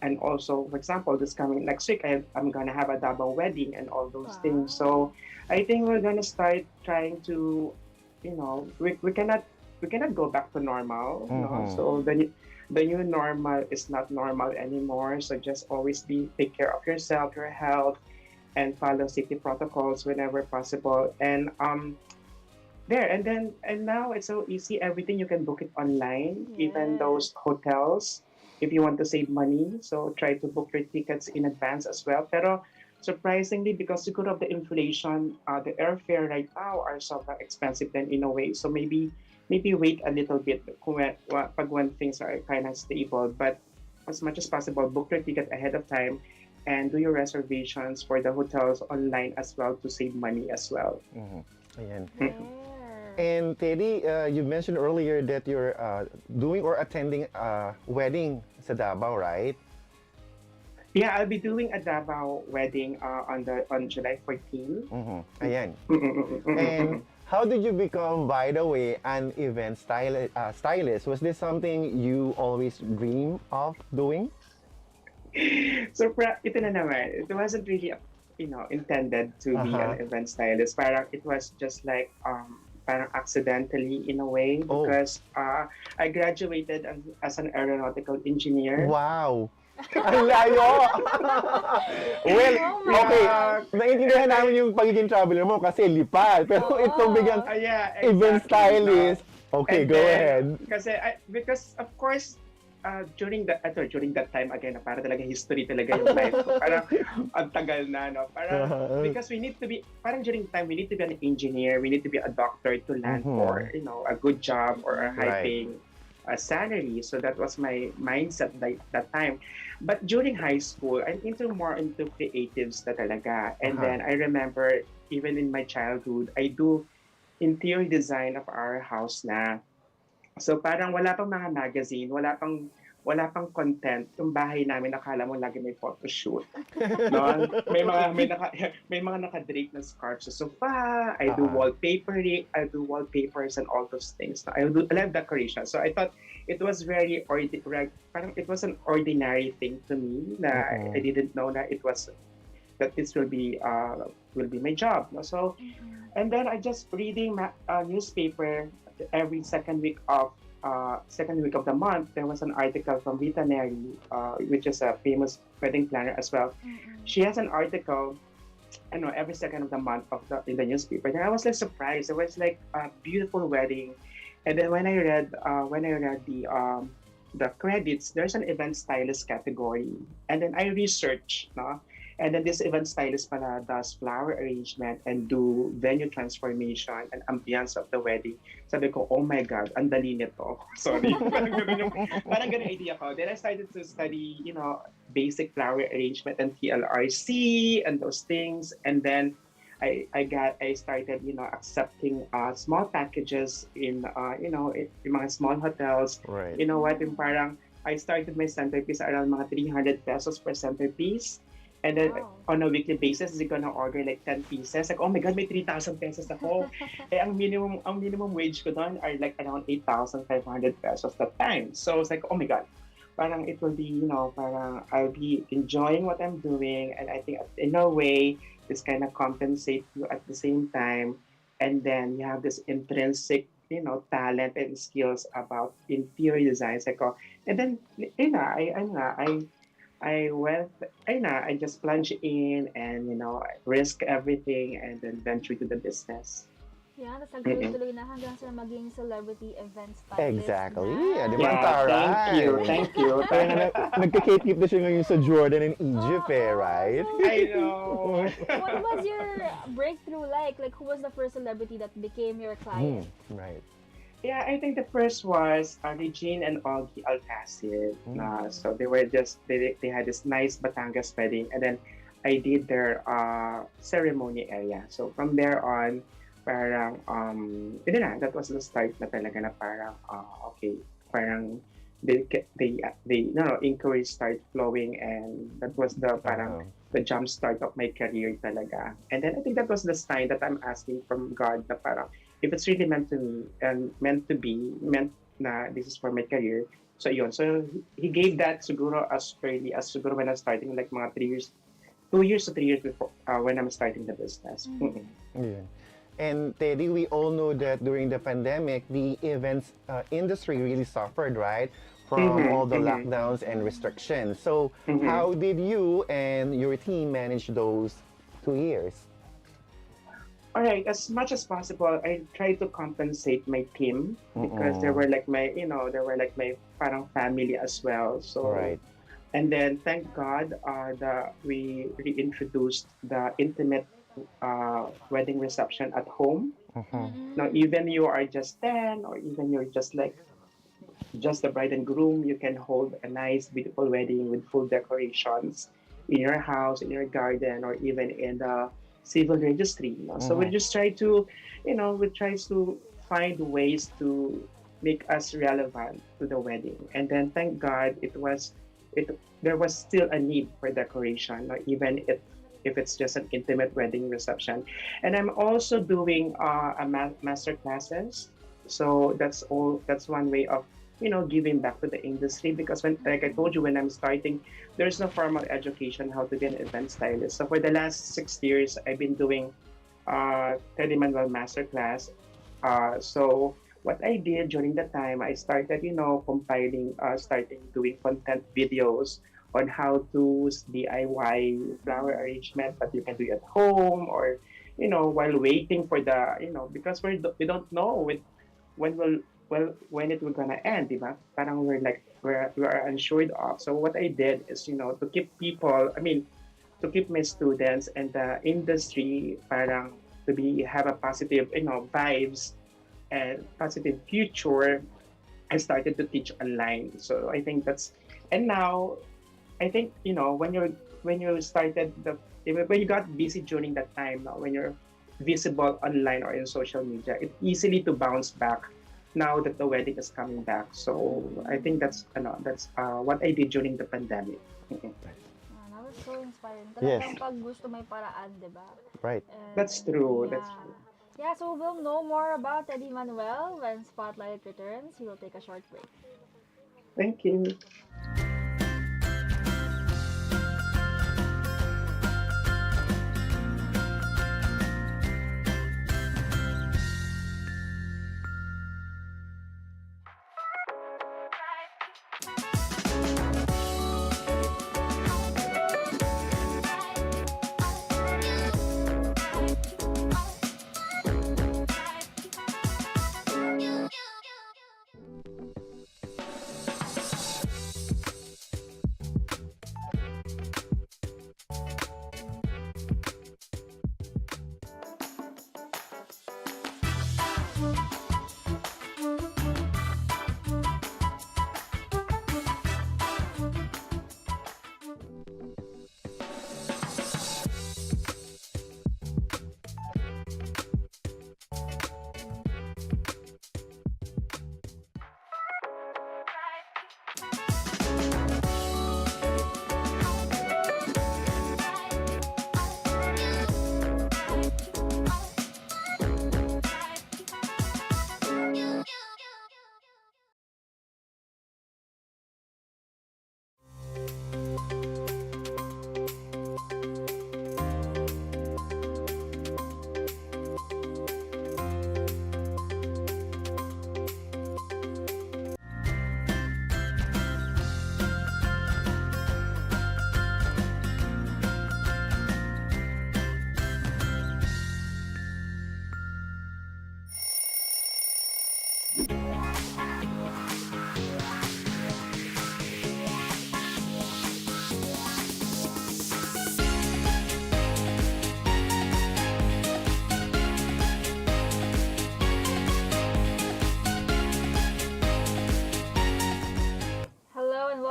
and also, for example, this coming next week, I'm gonna have a double wedding and all those things. Wow. So I think we're gonna start trying to, we cannot we cannot go back to normal. No? Mhm. So the new normal is not normal anymore. So just always take care of yourself, your health, and follow safety protocols whenever possible. And and now it's so easy. Everything you can book it online, even those hotels. If you want to save money, so try to book your tickets in advance as well. Pero surprisingly, because of the inflation, the airfare right now are so expensive then in a way. So maybe wait a little bit when things are kind of stable. But as much as possible, book your ticket ahead of time and do your reservations for the hotels online as well to save money as well. Mhm. Ayan. There. And Teddy, you mentioned earlier that you're doing or attending a wedding sa Davao, right? Yeah, I'll be doing a Davao wedding on July 14. Mhm. Ayan. And how did you become, by the way, an event stylist? Was this something you always dream of doing? So ito na naman, it wasn't really intended to be an event stylist. Parang it was just like parang accidentally in a way Oh. because I graduated as an aeronautical engineer. Wow! Ang layo! Well, Oh my okay. gosh. Naiintindihan namin yung pagiging traveler mo kasi lipad. Pero itong bigyan Yeah, event exactly. stylist. Okay, And go then, ahead. Because of course during that time again para talaga history talaga yung life ko. Parang ang tagal na no. Parang because we need to be parang during time we need to be an engineer, we need to be a doctor to land for a good job or a high paying salary. So that was my mindset that time. But during high school, I'm more into creatives na talaga. And then I remember even in my childhood, I do interior design of our house na. So parang wala pang mga magazine, wala pang content. Yung bahay namin akala mo lagi may photo shoot. No? May mga naka-drape na scarf sa sofa. I do wallpapers and all those things. I love decoration. So I thought it was parang it was an ordinary thing to me na I didn't know that this will be my job. No? So and then I just reading newspaper every second week of the month. There was an article from Veterinary, which is a famous wedding planner as well. She has an article, every second of the month in the newspaper. And I was like surprised. It was like a beautiful wedding. And then when I read the credits, there's an event stylist category. And then I researched, no? And then this event stylist pala does flower arrangement and do venue transformation and ambience of the wedding. Sabi ko, oh my God, ang dali nito. Sorry. parang ganun idea ko. Then I started to study, basic flower arrangement and TLRC and those things. And then I started, accepting small packages in mga small hotels. Right. You know what? Yung parang I started my centerpiece around mga 300 pesos per centerpiece. And then on a weekly basis, they're gonna order like 10 pieces. Like, oh my God, may 3,000 pesos ako. ang minimum wage ko doon are like around 8,500 pesos that time. So it's like, oh my God, parang it will be, parang I'll be enjoying what I'm doing. And I think in a way, this kind of compensate you at the same time. And then you have this intrinsic, talent and skills about interior design. Like, and then, I just plunge in and, risk everything and then venture to the business. Yeah, tas nagtuloy-tuloy na hanggang sa maging celebrity event stylist. Exactly. na. Di ba? Taray. Thank you. Kaya nagka-cape na siya ngayon sa Jordan in Egypt right? I know. What was your breakthrough like? Like, who was the first celebrity that became your client? Right. Yeah, I think the first was Regine and Augie Alcacid. So they had this nice Batangas wedding, and then I did their ceremony area. So from there on, parang that was the start na talaga na parang okay, parang inquiries start flowing, and that was the parang the jump start of my career talaga. And then I think that was the sign that I'm asking from God na parang if it's really meant to me and meant na this is for my career. So yun. So he gave that siguro as early as siguro when I'm starting like mga 2 years to 3 years before when I'm starting the business. Yeah. And Teddy, we all know that during the pandemic, the events industry really suffered, right? From all the lockdowns and restrictions. So, how did you and your team manage those 2 years? All right, as much as possible, I try to compensate my team because they were like my, they were like my parang family as well. So, Right. and then thank God that we reintroduced the intimate wedding reception at home. Now, even you are just 10, or even you're just like just the bride and groom, you can hold a nice, beautiful wedding with full decorations in your house, in your garden, or even in the civil registry. So we just try to, we try to find ways to make us relevant to the wedding. And then thank God there was still a need for decoration, even if it's just an intimate wedding reception. And I'm also doing master classes. So that's one way of giving back to the industry, because when, like I told you, when I'm starting, there's no formal education how to be an event stylist. So for the last 6 years, I've been doing Teddy Manuel masterclass. So what I did during that time, I started, compiling, starting doing content videos on how to DIY flower arrangement that you can do at home, or while waiting for the, because we don't know when will when it will gonna end, diba? Parang we are unsure of. So what I did is, to keep people, to keep my students and the industry parang to have a positive, vibes and positive future. I started to teach online. So I think and now I think, when you started when you got busy during that time, now when you're visible online or in social media, it's easily to bounce back now that the wedding is coming back. So I think that's what I did during the pandemic. That was so inspiring. Yes. Talagang pag gusto may paraan, di ba? Right. That's true. Yeah. That's true. Yeah, so we'll know more about Teddy Manuel when Spotlight returns. We will take a short break. Thank you.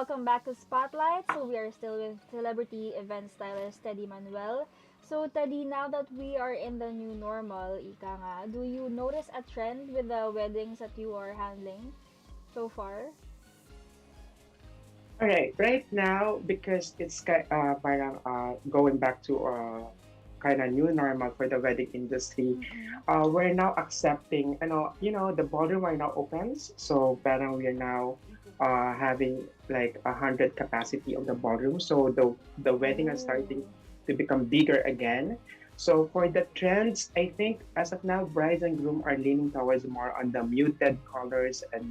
Welcome back to Spotlight. So we are still with celebrity event stylist Teddy Manuel. So Teddy, now that we are in the new normal, ika nga, do you notice a trend with the weddings that you are handling so far? All right, right now, because it's parang going back to kind of new normal for the wedding industry, we're now accepting, the ballroom are now opens. So parang we are now having like 100 capacity of the ballroom. So the wedding is starting to become bigger again. So for the trends, I think as of now, brides and groom are leaning towards more on the muted colors and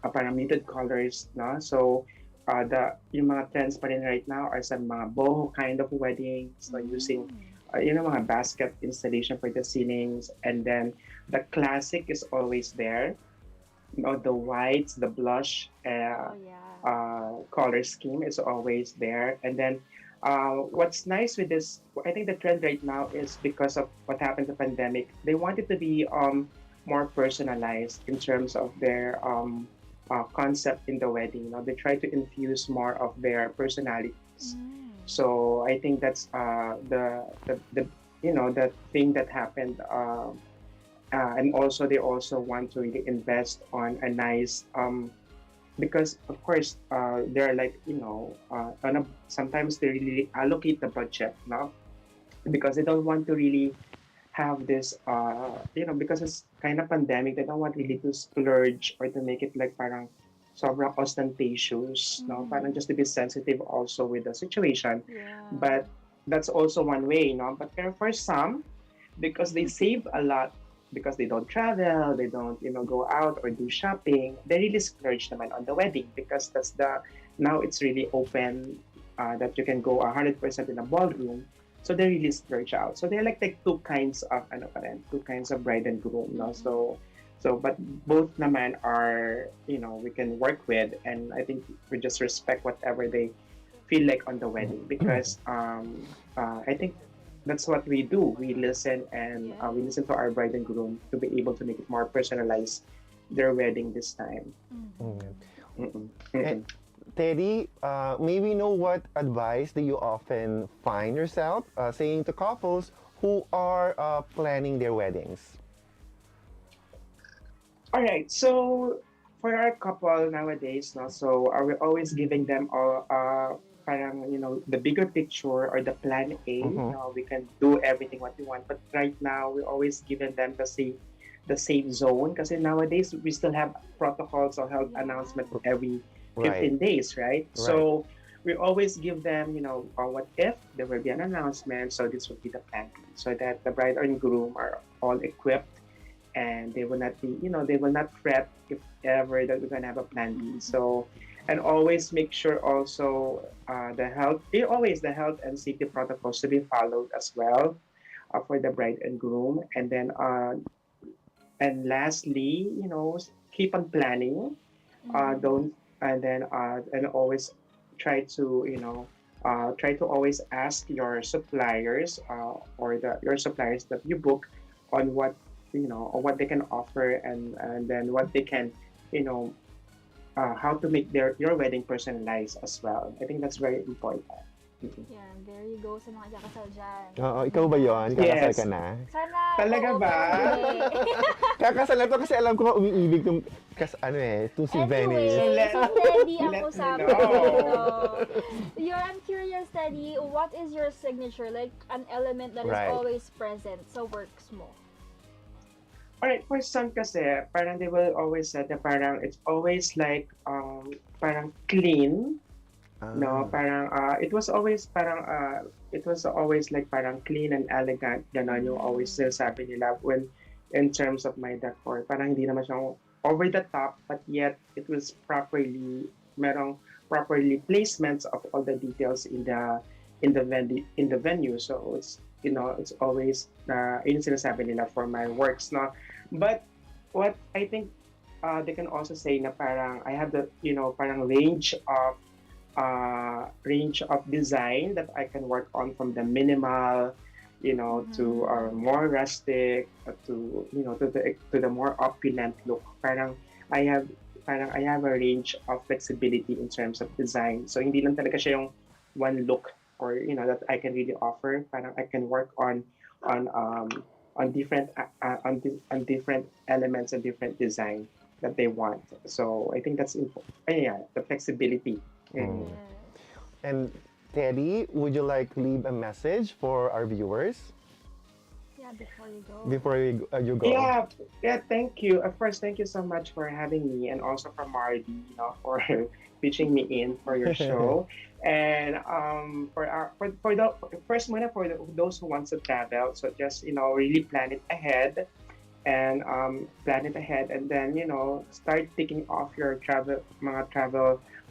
parang muted colors, no? So yung mga trends pa rin right now are some mga boho kind of wedding, so using mga basket installation for the ceilings, and then the classic is always there. The whites, the blush Oh yeah. color scheme is always there. And then what's nice with this, I think the trend right now is because of what happened the pandemic. They want it to be more personalized in terms of their concept in the wedding. They try to infuse more of their personalities. So I think that's the thing that happened. And also they also want to really invest on a nice because of course they're like sometimes they really allocate the budget, no, because they don't want to really have this because it's kind of pandemic, they don't want really to splurge or to make it like parang sobrang ostentatious, no, parang just to be sensitive also with the situation. Yeah. But that's also one way, no, but for some, because they save a lot, because they don't travel, they don't go out or do shopping, they really splurge naman on the wedding, because now it's really open, that you can go 100% in a ballroom, so they really splurge out. So they're like two kinds of bride and groom, no? So but both naman are we can work with, and I think we just respect whatever they feel like on the wedding, because I think that's what we do. We listen, and we listen to our bride and groom to be able to make it more personalized, their wedding this time. And Teddy, may we know what advice do you often find yourself saying to couples who are planning their weddings? All right. So for our couple nowadays, no, so are we always giving them parang the bigger picture or the plan A? We can do everything what we want, but right now we always giving them the safe zone, because nowadays we still have protocols or health announcement every 15 days, right? So we always give them, what if there will be an announcement, so this would be the plan B, so that the bride and groom are all equipped, and they will not be, they will not fret if ever that we're gonna have a plan B. So, and always make sure also the health and safety protocols to be followed as well for the bride and groom. And then and lastly, keep on planning. Don't and then and always try to always ask your suppliers or your suppliers that you book on what on what they can offer, and then what they can how to make your wedding personalized as well. I think that's very important. Yeah, there you go sa mga kakasal dyan. Oo, ikaw ba yun? Kakasal Yes. ka na? Sana, Talaga oo, ba? pero hindi. Kakasal na to kasi alam ko umiibig itong si Anyway, Venice. so Teddy ang Let me usapan know. dito. I'm curious, Teddy, what is your signature? Like, an element that is Right. always present sa works mo? Alright, for some kasi, parang they will always say na parang it's always like parang clean, no, parang it was always like parang clean and elegant, ganon yung always sinasabi nila when in terms of my decor. Parang hindi naman siyang over the top, but yet it was properly placements of all the details in the venue. So it's always yun sinasabi nila for my works, no. But what I think they can also say na parang I have the parang range of design that I can work on, from the minimal to more rustic, to to the more opulent look. Parang I have a range of flexibility in terms of design. So hindi lang talaga siya yung one look, or that I can really offer. Parang I can work on different different elements and different design that they want. So I think that's important. Yeah, the flexibility. Mm. And Teddy, would you like to leave a message for our viewers? Yeah, before you go. before you go? Yeah, thank you. First, thank you so much for having me, and also for Marty, for pitching me in for your show. And for the first muna for those who wants to travel, so just really plan it ahead, and then start ticking off your travel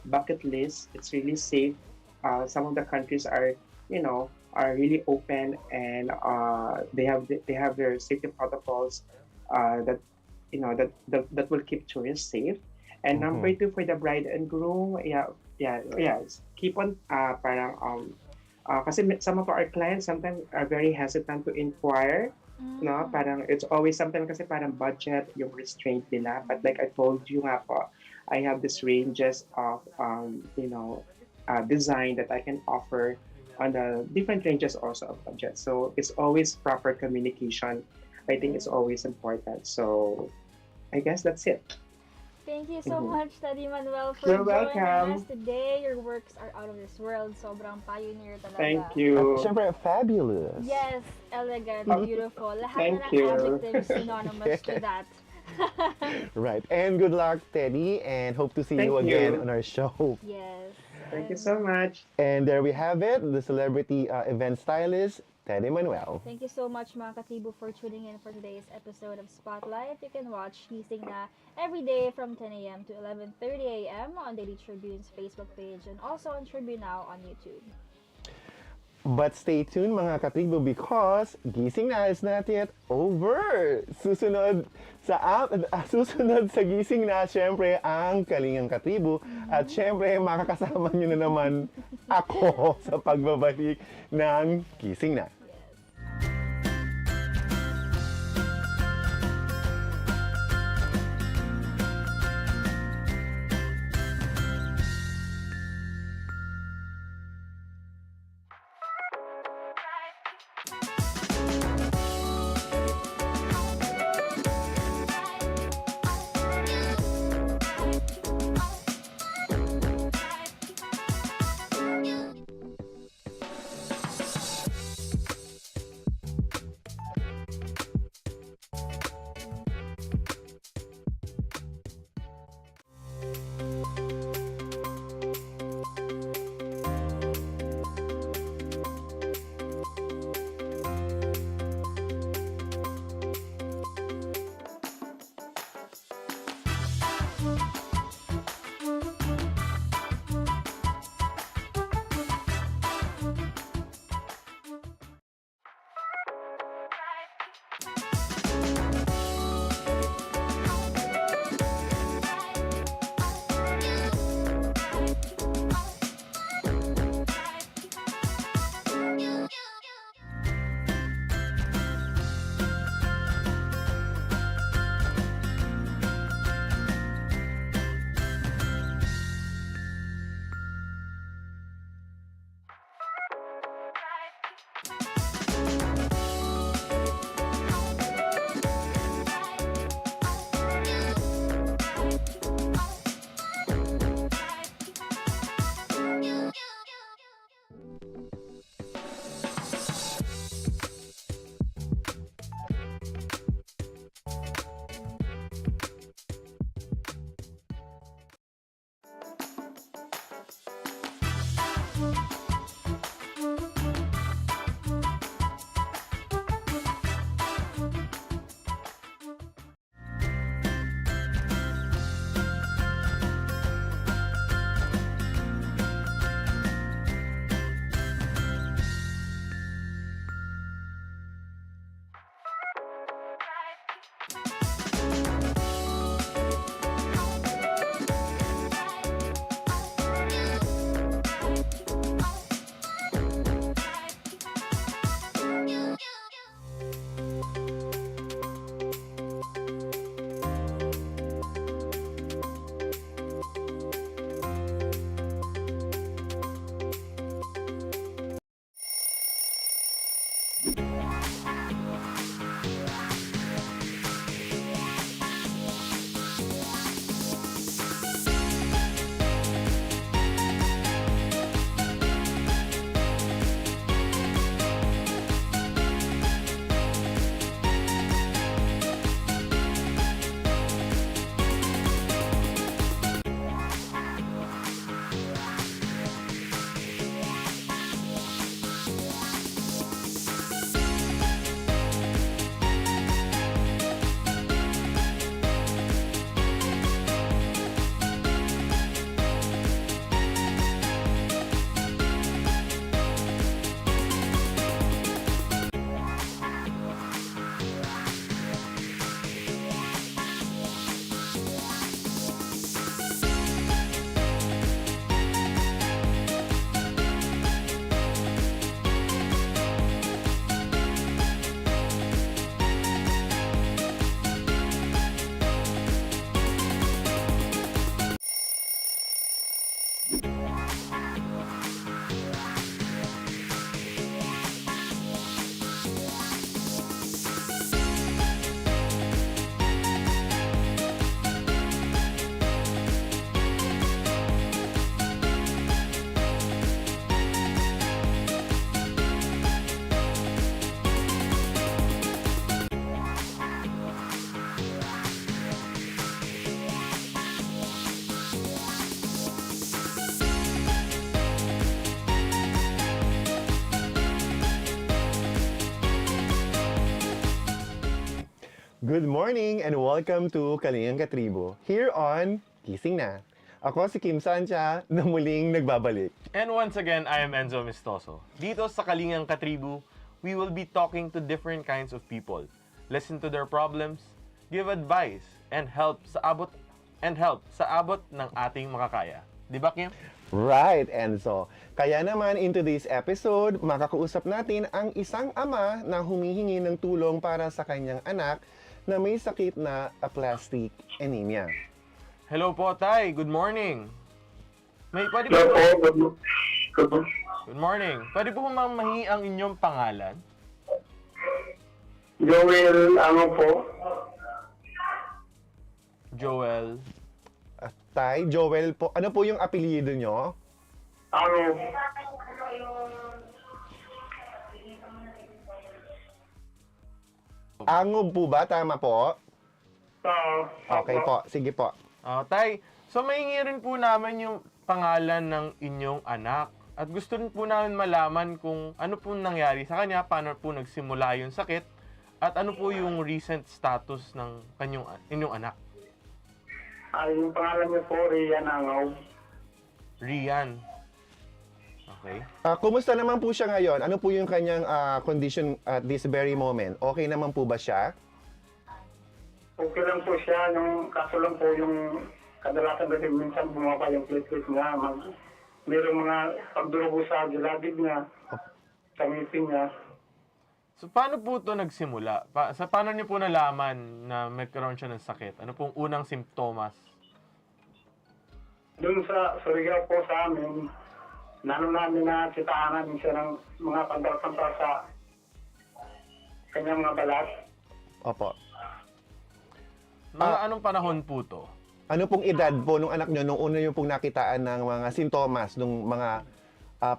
bucket list. It's really safe. Some of the countries are really open, and they have their safety protocols that that will keep tourists safe. And number two, for the bride and groom, keep on kasi some of our clients sometimes are very hesitant to inquire. No, parang it's always sometimes kasi parang budget yung restraint nila. But like I told you nga po, I have this ranges of design that I can offer on the different ranges also of budget. So it's always proper communication. I think it's always important. So I guess that's it. Thank you so much, Teddy Manuel, for You're joining welcome. us today. Your works are out of this world. Sobrang pioneer talaga. Thank you. Siyempre, fabulous. Yes, elegant, beautiful. Lahat Thank na ng you. adjectives synonymous to that. Right. And good luck, Teddy, and hope to see you Thank again you. on our show. Yes. Thank you so much. And there we have it, the celebrity event stylist, Teddy Manuel. Thank you so much, mga katribo, for tuning in for today's episode of Spotlight. You can watch Gising Na every day from 10 a.m. to 11:30 a.m. on Daily Tribune's Facebook page and also on Tribune Now on YouTube. But stay tuned, mga katribo, because Gising Na is not yet over. Susunod sa Gising Na, syempre, ang Kalingang Katribo. At syempre, makakasama nyo na naman ako sa pagbabalik ng Gising Na. Good morning and welcome to Kanilang Katribo here on Gising Na. Ako si Kim Sancha na muling nagbabalik. And once again, I am Enzo Mistoso. Dito sa Kalingang Katribu, we will be talking to different kinds of people. Listen to their problems, give advice, and help sa abot ng ating makakaya. Di ba, Kim? Right, Enzo. Kaya naman in today's episode, makakausap natin ang isang ama na humihingi ng tulong para sa kanyang anak na may sakit na aplastic anemia. Hello po, Tay. Good morning. Pwede Hello po, po. good morning. Pwede po mamahi ang inyong pangalan? Joel, ano po? Joel. Tay, Joel po, ano po yung apelyido nyo? Ano? Angob po ba? Tama po? Okay Opo. po, sige po. Tay, so mahingi rin po namin yung pangalan ng inyong anak. At gusto rin po namin malaman kung ano po nangyari sa kanya, paano po nagsimula yung sakit, at ano po yung recent status ng inyong anak. Ay, yung pangalan niya po, Rian Angaw. Rian. Okay. Kumusta naman po siya ngayon? Ano po yung kanyang condition at this very moment? Okay naman po ba siya? Okay lang po siya, kaso lang po yung kadalasan kasi minsan bumaba yung platelet niya. Mayroong mga pagdurugo sa gilagid niya, sa ngipin niya. So, paano po ito nagsimula? Paano niyo po nalaman na magkaroon siya ng sakit? Ano pong unang simptomas? Doon sa Surigao po sa amin, namin na kitaan namin siya ng mga pantal-pantal sa kanyang mga balat. Opo. Mga anong panahon po to? Ano pong edad po nung anak nyo nung una nyo pong nakitaan ng mga sintomas, nung mga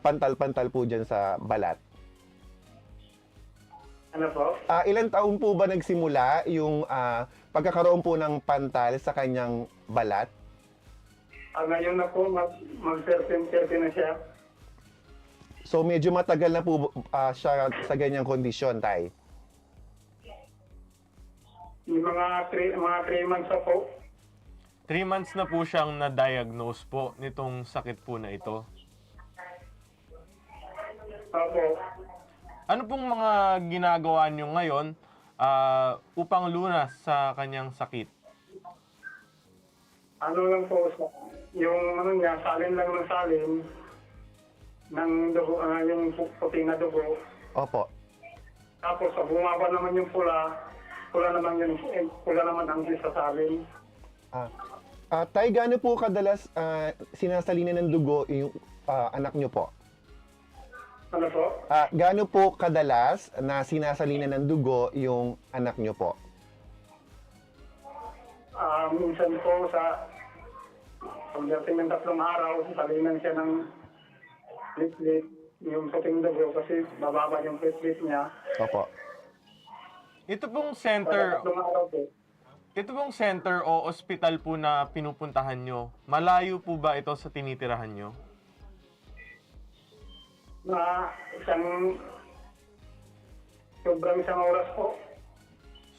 pantal-pantal po dyan sa balat? Ano po? Ilan taon po ba nagsimula yung pagkakaroon po ng pantal sa kanyang balat? Ngayon na po, mag-13 na siya. So medyo matagal na po siya sa ganyang kondisyon, Tay. Yung mga 3 months na po. 3 months na po siyang na-diagnose po nitong sakit po na ito. Opo. Ano pong mga ginagawa niyo ngayon upang lunas sa kanyang sakit? Ano lang po, yung ano niya, salin lang ng salin, ng dugo, yung puti na dugo. Opo. Tapos, bumaba naman yung pula naman ang sa salin. Tay, gaano po kadalas sinasalina ng dugo yung anak nyo po? Ano po? Gaano po kadalas na sinasalina ng dugo yung anak nyo po? Minsan po pagdating ng 3 araw, salinan siya ng platelet, yung puting dugo kasi bababa yung platelet niya. Opo. Ito pong center, 3 araw po. ito pong center o ospital po na pinupuntahan nyo, malayo po ba ito sa tinitirahan nyo? Sobrang isang oras po.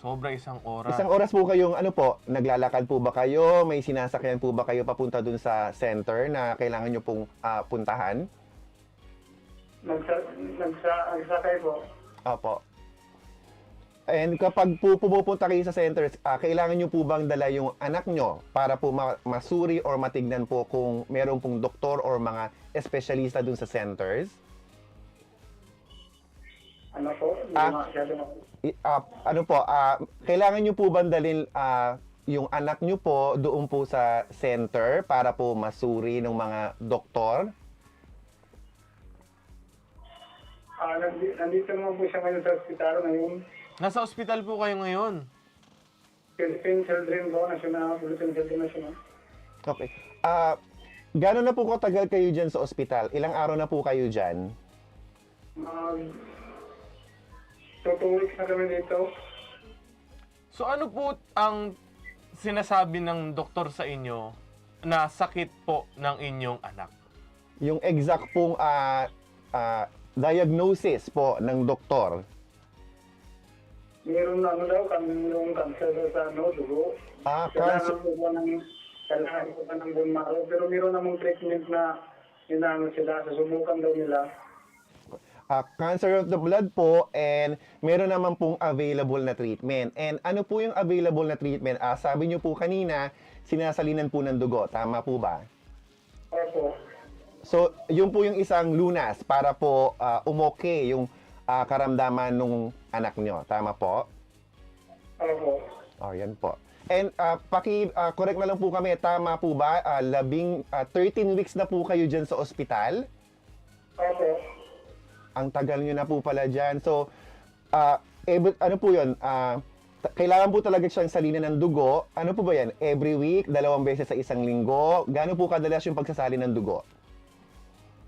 Sobra 1 oras. Isang oras po kayong ano po, naglalakad po ba kayo? May sinasakyan po ba kayo papunta dun sa center na kailangan nyo pong puntahan? Nagsakay po. Opo. And kapag po pumupunta kayo sa centers, kailangan nyo po bang dala yung anak nyo para po masuri or matignan po kung meron pong doktor or mga espesyalista dun sa centers? Ano po? Ano po, kailangan nyo po bang dalhin yung anak nyo po doon po sa center para po masuri ng mga doktor? Nandito naman po siya ngayon sa ospital ngayon. Nasa ospital po kayo ngayon. Philippine Children po, Philippine Children National. Okay. Gano'n na po katagal kayo dyan sa ospital? Ilang araw na po kayo dyan? 2 weeks na kami dito. So ano po ang sinasabi ng doktor sa inyo na sakit po ng inyong anak? Yung exact pong diagnosis po ng doktor. meron ano daw, kami yung cancer sa dugo. Cancer. Kailangan ko pa ng bone marrow. Pero meron namang treatment na inaano sila, susubukan daw nila. Cancer of the blood po, and meron naman pong available na treatment. And ano po yung available na treatment? Sabi niyo po kanina, sinasalinan po ng dugo. Tama po ba? Opo. So, yun po yung isang lunas para po umoke yung karamdaman ng anak nyo. Tama po? Opo. Yan po. And correct na lang po kami, tama po ba? 13 weeks na po kayo dyan sa ospital? Opo. Ang tagal nyo na po pala dyan. So, ano po yun? Kailangan po talaga siyang salinan ng dugo. Ano po ba yan? Every week? 2 beses sa isang linggo? Gaano po kadalas yung pagsasali ng dugo?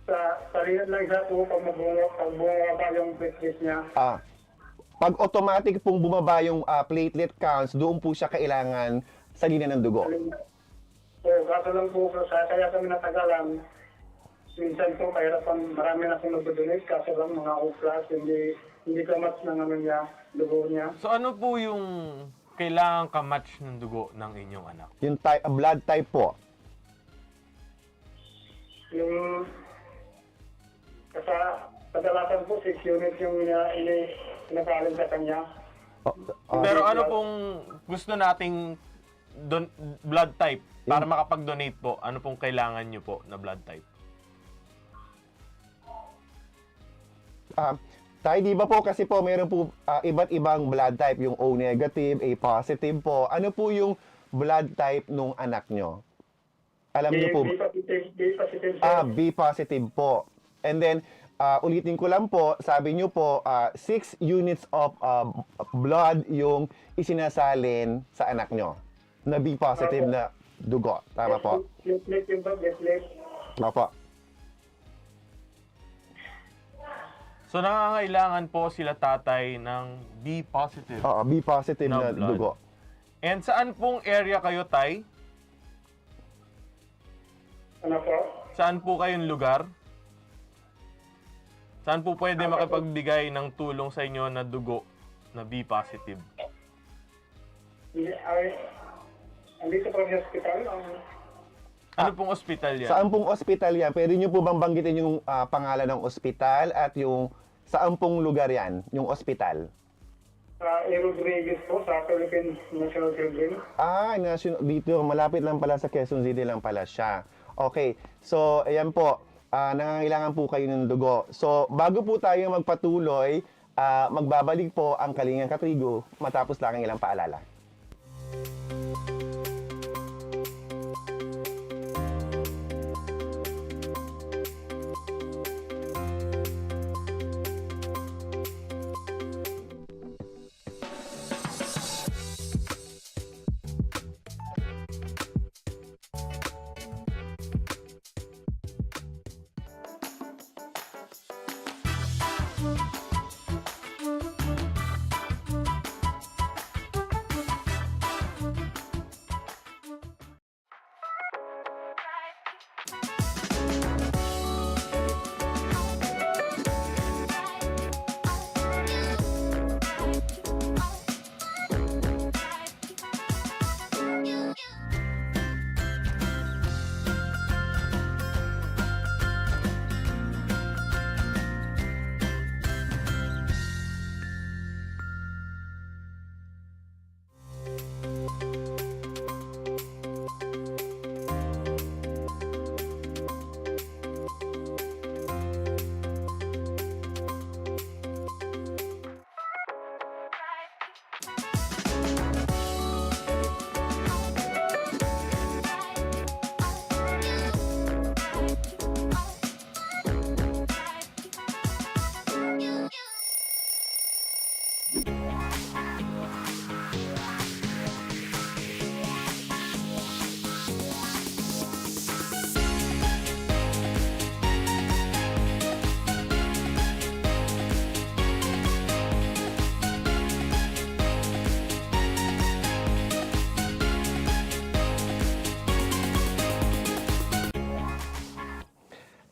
Sa salinan lang siya po pag bumaba yung platelet niya. Pag automatic pong bumaba yung platelet counts, doon po siya kailangan salinan ng dugo. So, kaso lang po, kaya kami natagalan. Minsan po, kahirapan, marami na akong nag-donate, kaso lang mga O-plus, hindi kamatch ng ano niya, dugo niya. So ano po yung kailangan ka-match ng dugo ng inyong anak? Yung blood type po. Yung, kadalasan po, 6 units yung inasalin sa kanya. Pero ano pong gusto nating blood type para makapag-donate po? Ano pong kailangan nyo po na blood type? Tay, di ba po kasi po mayroon po iba't ibang blood type, yung O negative, A positive po. Ano po yung blood type nung anak nyo? Alam niyo po? B positive. B positive po. And then, ulitin ko lang po, sabi niyo po, 6 units of blood yung isinasalin sa anak nyo na B positive na dugo. Tama po? Opo. So nangangailangan po sila tatay ng B positive. Oo, B positive na blood. dugo. And saan pong area kayo, tay? Ano po? Saan po kayong lugar? Saan po pwede makipagbigay ng tulong sa inyo na dugo na B positive? Andito po sa hospital. Ano pong ospital yan? Saan pong ospital yan? Pwede nyo po bang banggitin yung pangalan ng ospital at yung saan pong lugar yan, yung ospital? Rodriguez po, sa Philippine National Children. Dito, malapit lang pala sa Quezon City lang pala siya. Okay, so ayan po, nangangailangan po kayo ng dugo. So bago po tayo magpatuloy, magbabalik po ang Kalingang Katrigo matapos lang ang ilang paalala.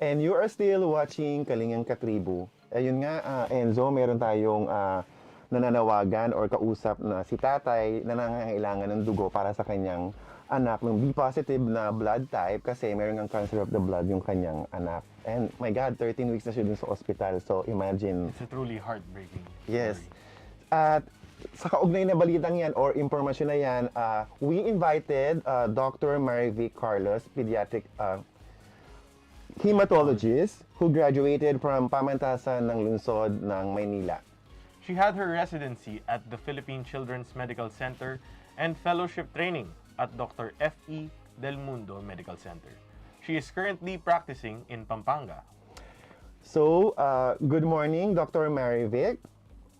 And you are still watching Kalingang Katribo. Ayun nga, Enzo, meron tayong nananawagan or kausap na si tatay na nangangailangan ng dugo para sa kanyang anak ng B positive na blood type kasi meron ng cancer of the blood yung kanyang anak. And my God, 13 weeks na siya dun sa ospital. So imagine. It's a truly heartbreaking Yes. story. At sa kaugnay na balitang yan or impormasyon na yan, we invited Dr. Marivic Carlos, Pediatric Hematologist who graduated from Pamantasan ng Lungsod ng Maynila. She had her residency at the Philippine Children's Medical Center and fellowship training at Dr. F.E. Del Mundo Medical Center. She is currently practicing in Pampanga. So, good morning, Dr. Marivic.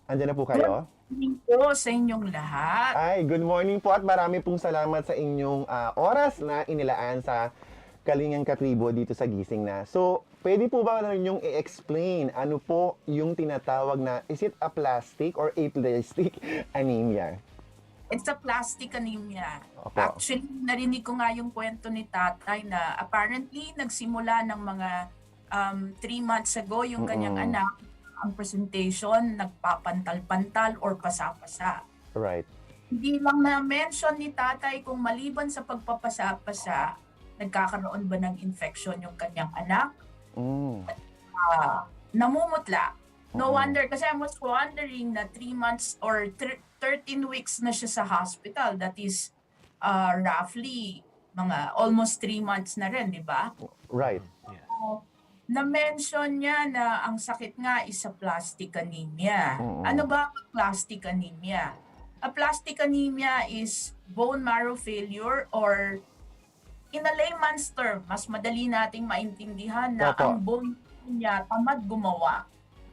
Andiyan na po kayo? Good morning po sa inyong lahat. Ay, good morning po at marami pong salamat sa inyong oras na inilaan sa Kalingang Katribo dito sa Gising Na. So, pwede po ba ninyong i-explain ano po yung tinatawag na, is it aplastic or aplastic anemia? It's a plastic anemia. Opo. Actually, narinig ko nga yung kwento ni tatay na apparently nagsimula ng mga 3 months ago yung kanyang anak, ang presentation, nagpapantal-pantal or pasa-pasa. Right. Hindi lang na-mention ni tatay kung maliban sa pagpapasa-pasa, nagkakaroon ba ng infection yung kanyang anak? Namumutla. No wonder, kasi I was wondering na 3 months or 13 weeks na siya sa hospital. That is roughly mga almost 3 months na rin, di ba? Right. Na-mention niya na ang sakit nga is aplastic anemia. Ano ba ang aplastic anemia? Aplastic anemia is bone marrow failure or in a layman's term, mas madali nating maintindihan na Opo. ang bone niya tamad gumawa.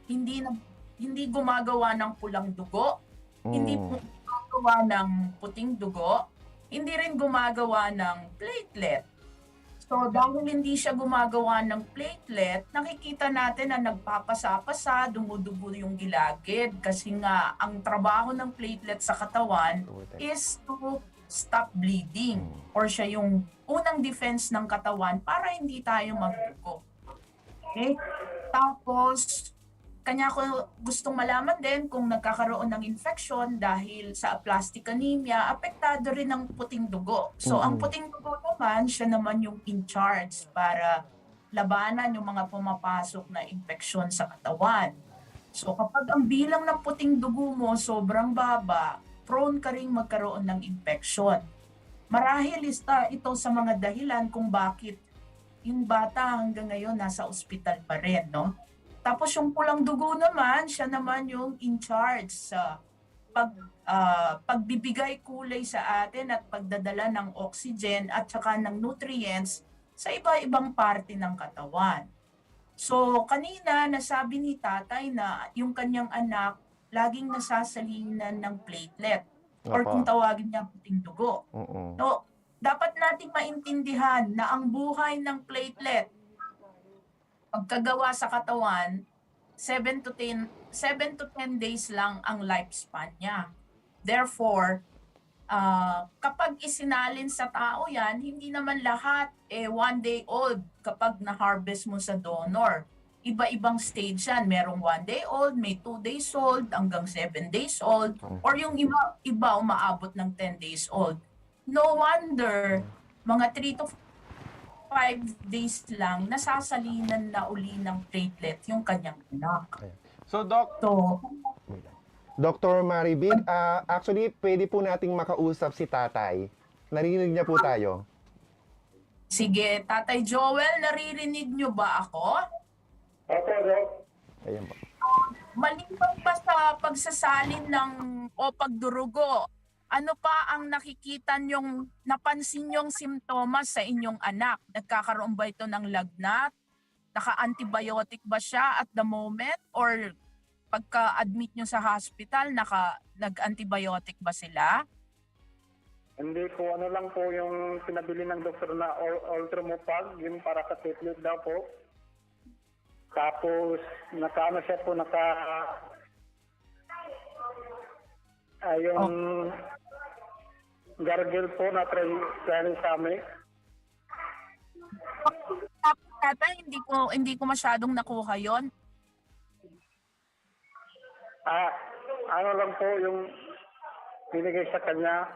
Hindi gumagawa ng pulang dugo, hindi gumagawa ng puting dugo, hindi rin gumagawa ng platelet. So dahil hindi siya gumagawa ng platelet, nakikita natin na nagpapasa-pasa, dumudugo yung gilagid kasi nga ang trabaho ng platelet sa katawan is to stop bleeding or siya yung unang defense ng katawan para hindi tayo magdugo. Okay? Tapos, kanya ko gustong malaman din kung nagkakaroon ng infection dahil sa aplastic anemia, apektado rin ang puting dugo. So, ang puting dugo naman, siya naman yung in charge para labanan yung mga pumapasok na infeksyon sa katawan. So, kapag ang bilang ng puting dugo mo sobrang baba, prone ka ring magkaroon ng infection. Marahil ito sa mga dahilan kung bakit yung bata hanggang ngayon nasa ospital pa rin, no? Tapos yung pulang dugo naman, siya naman yung in charge sa pagbibigay kulay sa atin at pagdadala ng oxygen at saka ng nutrients sa iba-ibang parte ng katawan. So kanina nasabi ni tatay na yung kanyang anak laging nasasalinan ng platelet or Opo. kung tawagin niya puting dugo. So, dapat nating maintindihan na ang buhay ng platelet pagkagawa sa katawan, 7 to 10 days lang ang lifespan niya. Therefore, kapag isinalin sa tao yan, hindi naman lahat 1 day old kapag na-harvest mo sa donor. Iba-ibang stage yan. Merong 1 day old, may 2 days old, hanggang 7 days old, or yung iba umaabot ng 10 days old. No wonder, mga 3 to 5 days lang, nasasalinan na uli ng platelet yung kanyang anak. So, Doc, So, Dr. Marivic, actually, pwede po nating makausap si tatay. Narinig niya po tayo. sige, Tatay Joel, naririnig nyo ba ako? Opo, Doc. Ayan po. Maliban pa sa pagsasalin o pagdurugo, ano pa ang nakikita nyong, napansin nyong simptomas sa inyong anak? Nagkakaroon ba ito ng lagnat? Naka-antibiotic ba siya at the moment? Or pagka-admit nyo sa hospital, nag-antibiotic ba sila? Hindi po, ano lang po yung pinabili ng doktor na Ultramupag, yung para sa platelet daw po. Tapos, naka-ano siya po, yung gargle po na trinsamic. Tatay, hindi ko masyadong nakuha yon. ano lang po yung binigay sa kanya.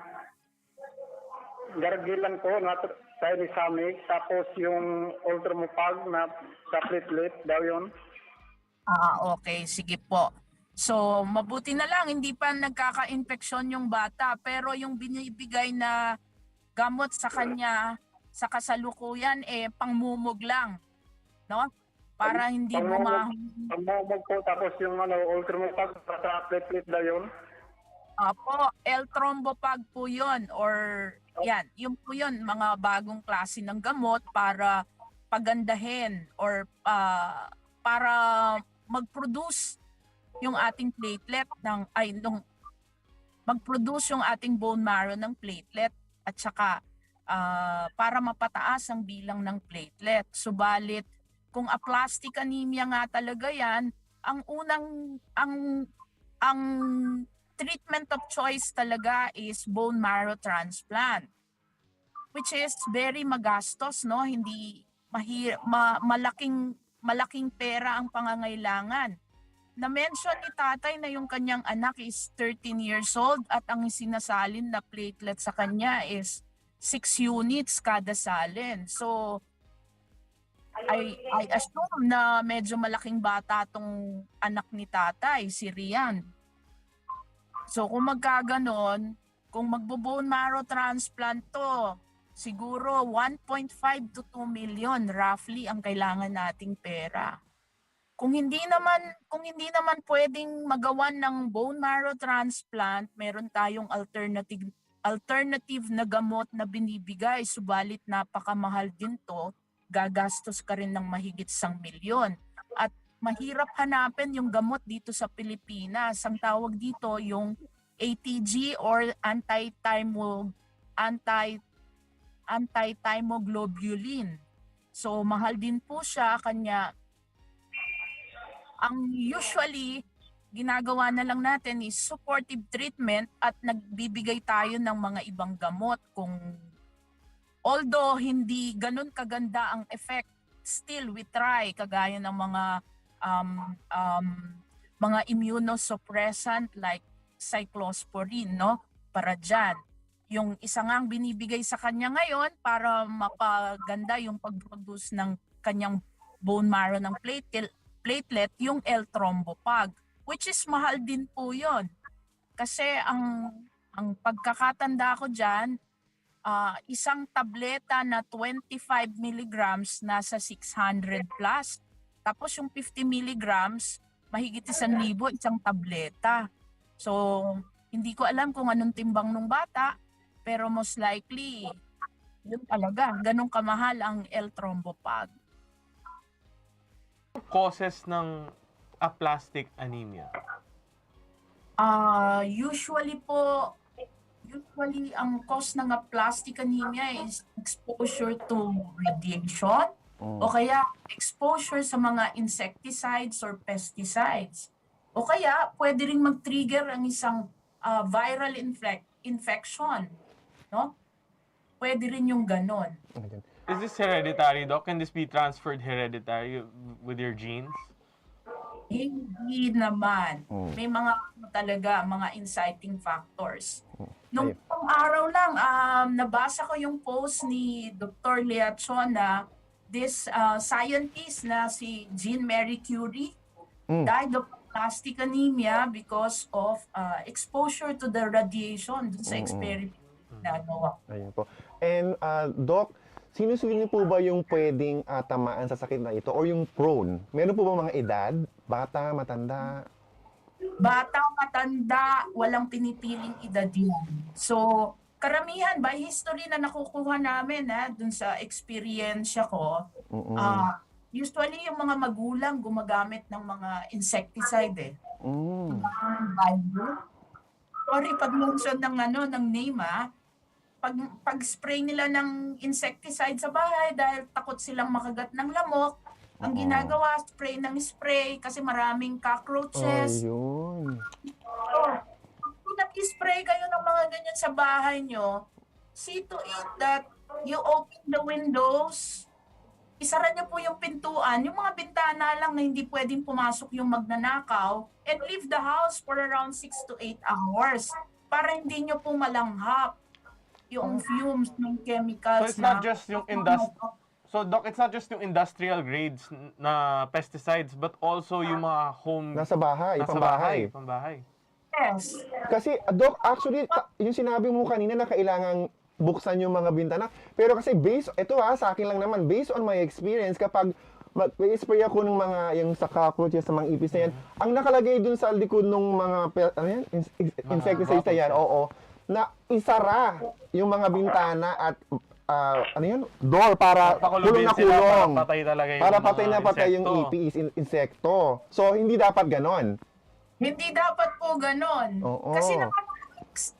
Gargil lang po na Thymosin, tapos yung ultramupag na sa platelet daw yun. Okay, sige po. So, mabuti na lang, hindi pa nagkaka-infeksyon yung bata, pero yung binibigay na gamot sa kanya sa kasalukuyan, pangmumog lang, no? Para hindi bumahon. Pangmumog po, tapos yung ultramupag sa platelet daw yun. Apo, L-thrombopag po yun, or yan, yung po yun, mga bagong klase ng gamot para pagandahin or para mag-produce yung ating platelet mag-produce yung ating bone marrow ng platelet at saka para mapataas ang bilang ng platelet. Subalit kung aplastic anemia nga talaga yan, ang treatment of choice talaga is bone marrow transplant, which is very magastos, no? Hindi malaking pera ang pangangailangan. Na-mention ni tatay na yung kanyang anak is 13 years old at ang sinasalin na platelet sa kanya is 6 units kada salin. So, I assume na medyo malaking bata tong anak ni tatay, si Rian. So kung magkaganon, kung magbo-bone marrow transplant to, siguro 1.5 to 2 million roughly ang kailangan nating pera. Kung hindi naman pwedeng magawan ng bone marrow transplant, meron tayong alternative na gamot na binibigay, subalit napakamahal din to, gagastos ka rin ng mahigit 1 milyon. At mahirap hanapin yung gamot dito sa Pilipinas. Ang tawag dito yung ATG or anti-thymoglobulin. So mahal din po siya, kanya ang usually ginagawa na lang natin is supportive treatment at nagbibigay tayo ng mga ibang gamot although hindi ganun kaganda ang effect, still we try kagaya ng mga immunosuppressant like cyclosporine, no? Para dyan. Yung isa nga ang binibigay sa kanya ngayon para mapaganda yung pag-produce ng kanyang bone marrow ng platelet, yung L-thrombopag, which is mahal din po yun. Kasi ang pagkakatanda ko dyan, isang tableta na 25 milligrams nasa 600 plus. Tapos yung 50 milligrams, mahigit 1,000 isang tableta. So, hindi ko alam kung anong timbang ng bata, pero most likely, yun talaga, ganun kamahal ang L-thrombopag. Causes ng aplastic anemia? Usually ang cause ng aplastic anemia is exposure to radiation o kaya exposure sa mga insecticides or pesticides. O kaya pwede ring mag-trigger ang isang viral infection, no? Pwede rin yung ganon. Is this hereditary, Doc? Can this be transferred hereditary with your genes? Hindi naman. May mga inciting factors. Nung araw lang, nabasa ko yung post ni Dr. Leachon na this scientist na si Jean Marie Curie died of aplastic anemia because of exposure to the radiation dun sa experiment na nagawa. Ayun po. And Doc, sino-sino po ba yung pwedeng tamaan sa sakit na ito or yung prone? Meron po ba mga edad? Bata, matanda? Bata, matanda, walang pinipiling edad yan. So, karamihan, by history na nakukuha namin dun sa experience ko, usually yung mga magulang gumagamit ng mga insecticide Sorry pag mention ng name pag-spray nila ng insecticide sa bahay dahil takot silang makagat ng lamok, ang ginagawa, spray ng spray kasi maraming cockroaches. Ayun. Kung nag-spray kayo ng mga ganyan sa bahay nyo, see to it that you open the windows isara niyo po yung pintuan, yung mga bintana lang na hindi pwedeng pumasok yung magnanakaw, and leave the house for around 6 to 8 hours para hindi niyo po malanghap yung fumes ng So chemicals it's not just yung So Doc, it's not just yung industrial grades na pesticides but also yung mga home Nasa bahay, nasa pambahay. pambahay. Yes. Kasi, Doc, actually, yung sinabi mo kanina na kailangang buksan yung mga bintana. Pero kasi ito sa akin lang naman, based on my experience, kapag mag-spray ako ng mga, yung sa cockroaches, sa mga ipis na yan, ang nakalagay dun sa likod ng mga, insecticides na yan, oo, na isara yung mga bintana at door para kulong na Sila kulong. para patay talaga yung Para mga patay na patay yung insekto. ipis, insekto. So, hindi dapat ganon. Hindi dapat po ganon. Oo. Kasi naman,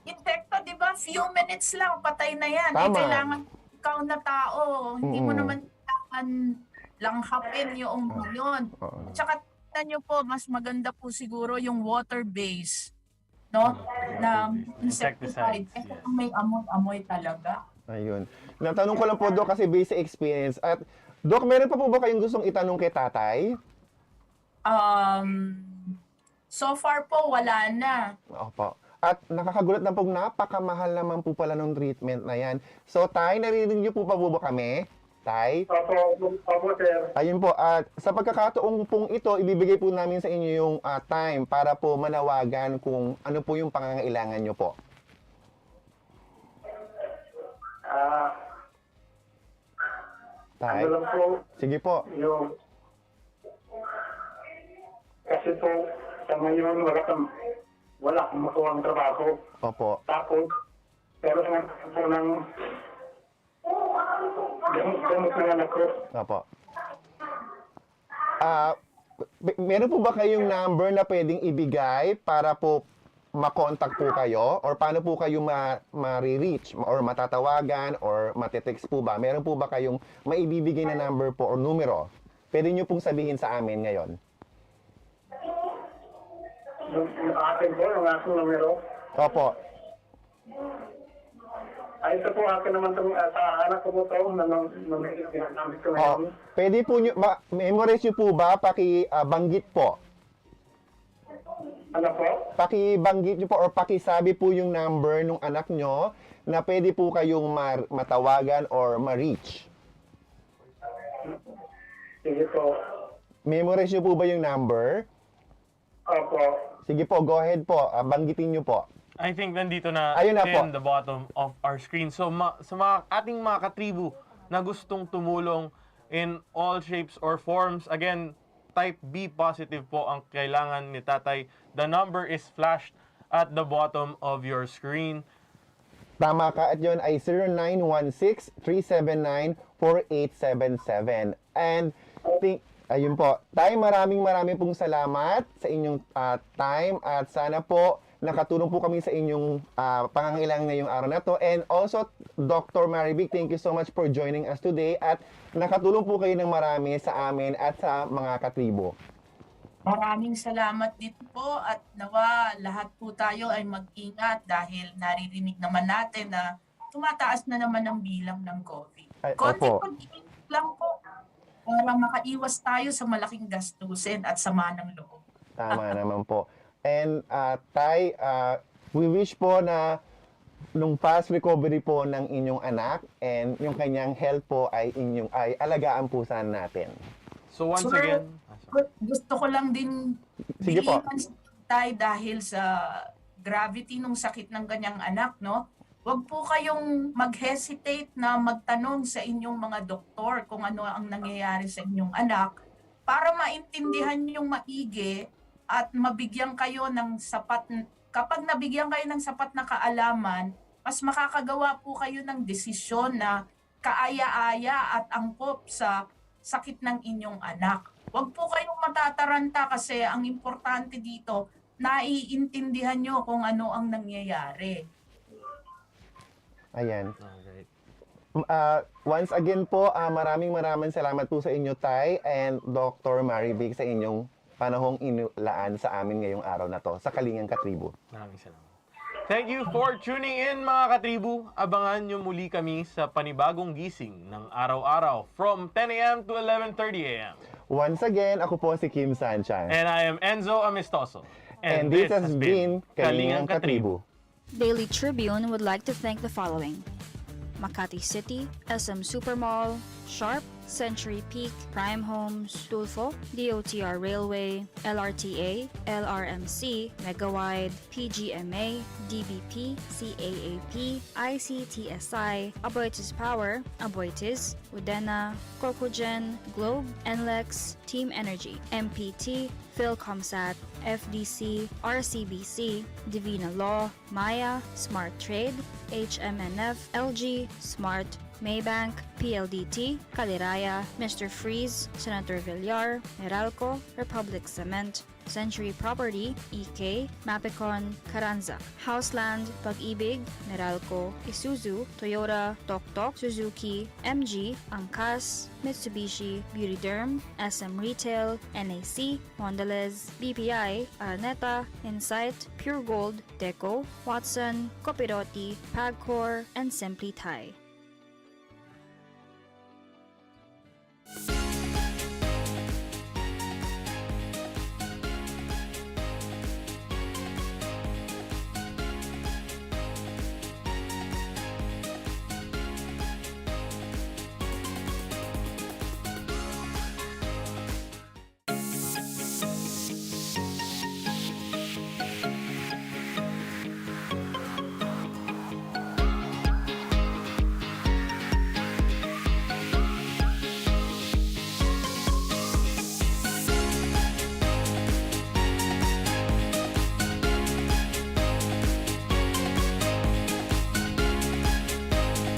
insekto, di ba, few minutes lang, patay na yan. Tama. Kailangan ikaw na tao. Hindi mo Mm-mm. naman kailangan langhapin yung yun. Oo. At saka, tingnan nyo po, mas maganda po siguro yung water-based, no? Na insecticide. Insecticides, Kasi yes. may amoy-amoy talaga. Ayun. Natanong ko lang po, Doc, kasi based sa experience. At, Doc, meron pa po ba kayong gustong itanong kay tatay? So far po, wala na. Opo. At nakakagulat na pong napakamahal naman po pala ng treatment na yan. So, tay, narinig niyo po pa po ba kami? Tay? Opo, sir. Ayun po. At sa pagkakataong pong ito, ibibigay po namin sa inyo yung time para po manawagan kung ano po yung pangangailangan nyo po. Tay? Ano lang po, Sige po. yung... Kasi po, sa ngayon, wala akong makuha ang trabaho. Opo. Tapos, pero nga po ng gamot ng anak ko. Opo. Meron po ba kayong number na pwedeng ibigay para po makontak po kayo? Or paano po kayo ma-reach? Or matatawagan? Or matetext po ba? Meron po ba kayong maibibigay na number po or numero? Pwede nyo pong sabihin sa amin ngayon. Yung akin po, yung aking numero. Opo. Ay, ito po akin naman itong sa anak ko po ito, ginagamit ko ngayon. Pwede po nyo, memorize nyo po ba? Pakibanggit po. Ano po? Pakibanggit nyo po or pakisabi po yung number ng anak nyo na pwede po kayong matawagan or ma-reach. Sige po. Memorize nyo po ba yung number? Opo. Sige po, go ahead po. Banggitin nyo po. I think nandito na, Ayun na po. in the bottom of our screen. So sa mga ating mga katribu na gustong tumulong in all shapes or forms, again, type B positive po ang kailangan ni tatay. The number is flashed at the bottom of your screen. Tama ka at yun ay 0916-379-4877. And ayun po. Tay, maraming pong salamat sa inyong time at sana po nakatulong po kami sa inyong pangangailangan ngayong araw na to. And also, Dr. Marivic, thank you so much for joining us today at nakatulong po kayo ng marami sa amin at sa mga katribo. Maraming salamat dito po at nawa lahat po tayo ay mag-ingat dahil naririnig naman natin na tumataas na naman ang bilang ng COVID. Konting pag-ingat lang po para makaiwas tayo sa malaking gastusin at sama ng loob. Tama naman po. And Tay, we wish po na nung fast recovery po ng inyong anak and yung kanyang health po ay alagaan po sana natin. So once Sir, again, gusto ko lang din Sige po. bilihan si Tay dahil sa gravity ng sakit ng kanyang anak, no? Huwag po kayong mag-hesitate na magtanong sa inyong mga doktor kung ano ang nangyayari sa inyong anak para maintindihan yung maigi at mabigyan kayo ng kapag nabigyan kayo ng sapat na kaalaman, mas makakagawa po kayo ng desisyon na kaaya-aya at angkop sa sakit ng inyong anak. Huwag po kayong matataranta kasi ang importante dito, naiintindihan nyo kung ano ang nangyayari. Ayan. alright. Once again po, maraming salamat po sa inyo, Tay, and Dr. Marivic sa inyong panahong inulaan sa amin ngayong araw na to, sa Kalingang Katribo. Maraming salamat. Thank you for tuning in mga katribu. Abangan nyo muli kami sa panibagong gising ng araw-araw from 10 a.m. to 11:30 a.m. Once again, ako po si Kim Sanchez. And I am Enzo Amistoso. And this has been Kalingang Katribu. Daily Tribune would like to thank the following: Makati City, SM Supermall, Sharp, Century Peak, Prime Homes, Tulfo, DOTR Railway, LRTA, LRMC, Megawide, PGMA, DBP, CAAP, ICTSI, Aboitiz Power, Aboitiz, Udena, Cocogen, Globe, NLEX, Team Energy, MPT, Philcomsat, FDC, RCBC, Divina Law, Maya, Smart Trade, HMNF, LG, Smart, Maybank, PLDT, Kaliraya, Mr. Freeze, Senator Villar, Meralco, Republic Cement, Century Property, EK, Mapicon, Carranza, Houseland, Pag-ibig, Meralco, Isuzu, Toyota, Toktok, Suzuki, MG, Angkas, Mitsubishi, Beautyderm, SM Retail, NAC, Mondelez, BPI, Araneta, Insight, Pure Gold, Deco, Watson, Copiroti, Pagcor, and Simply Thai.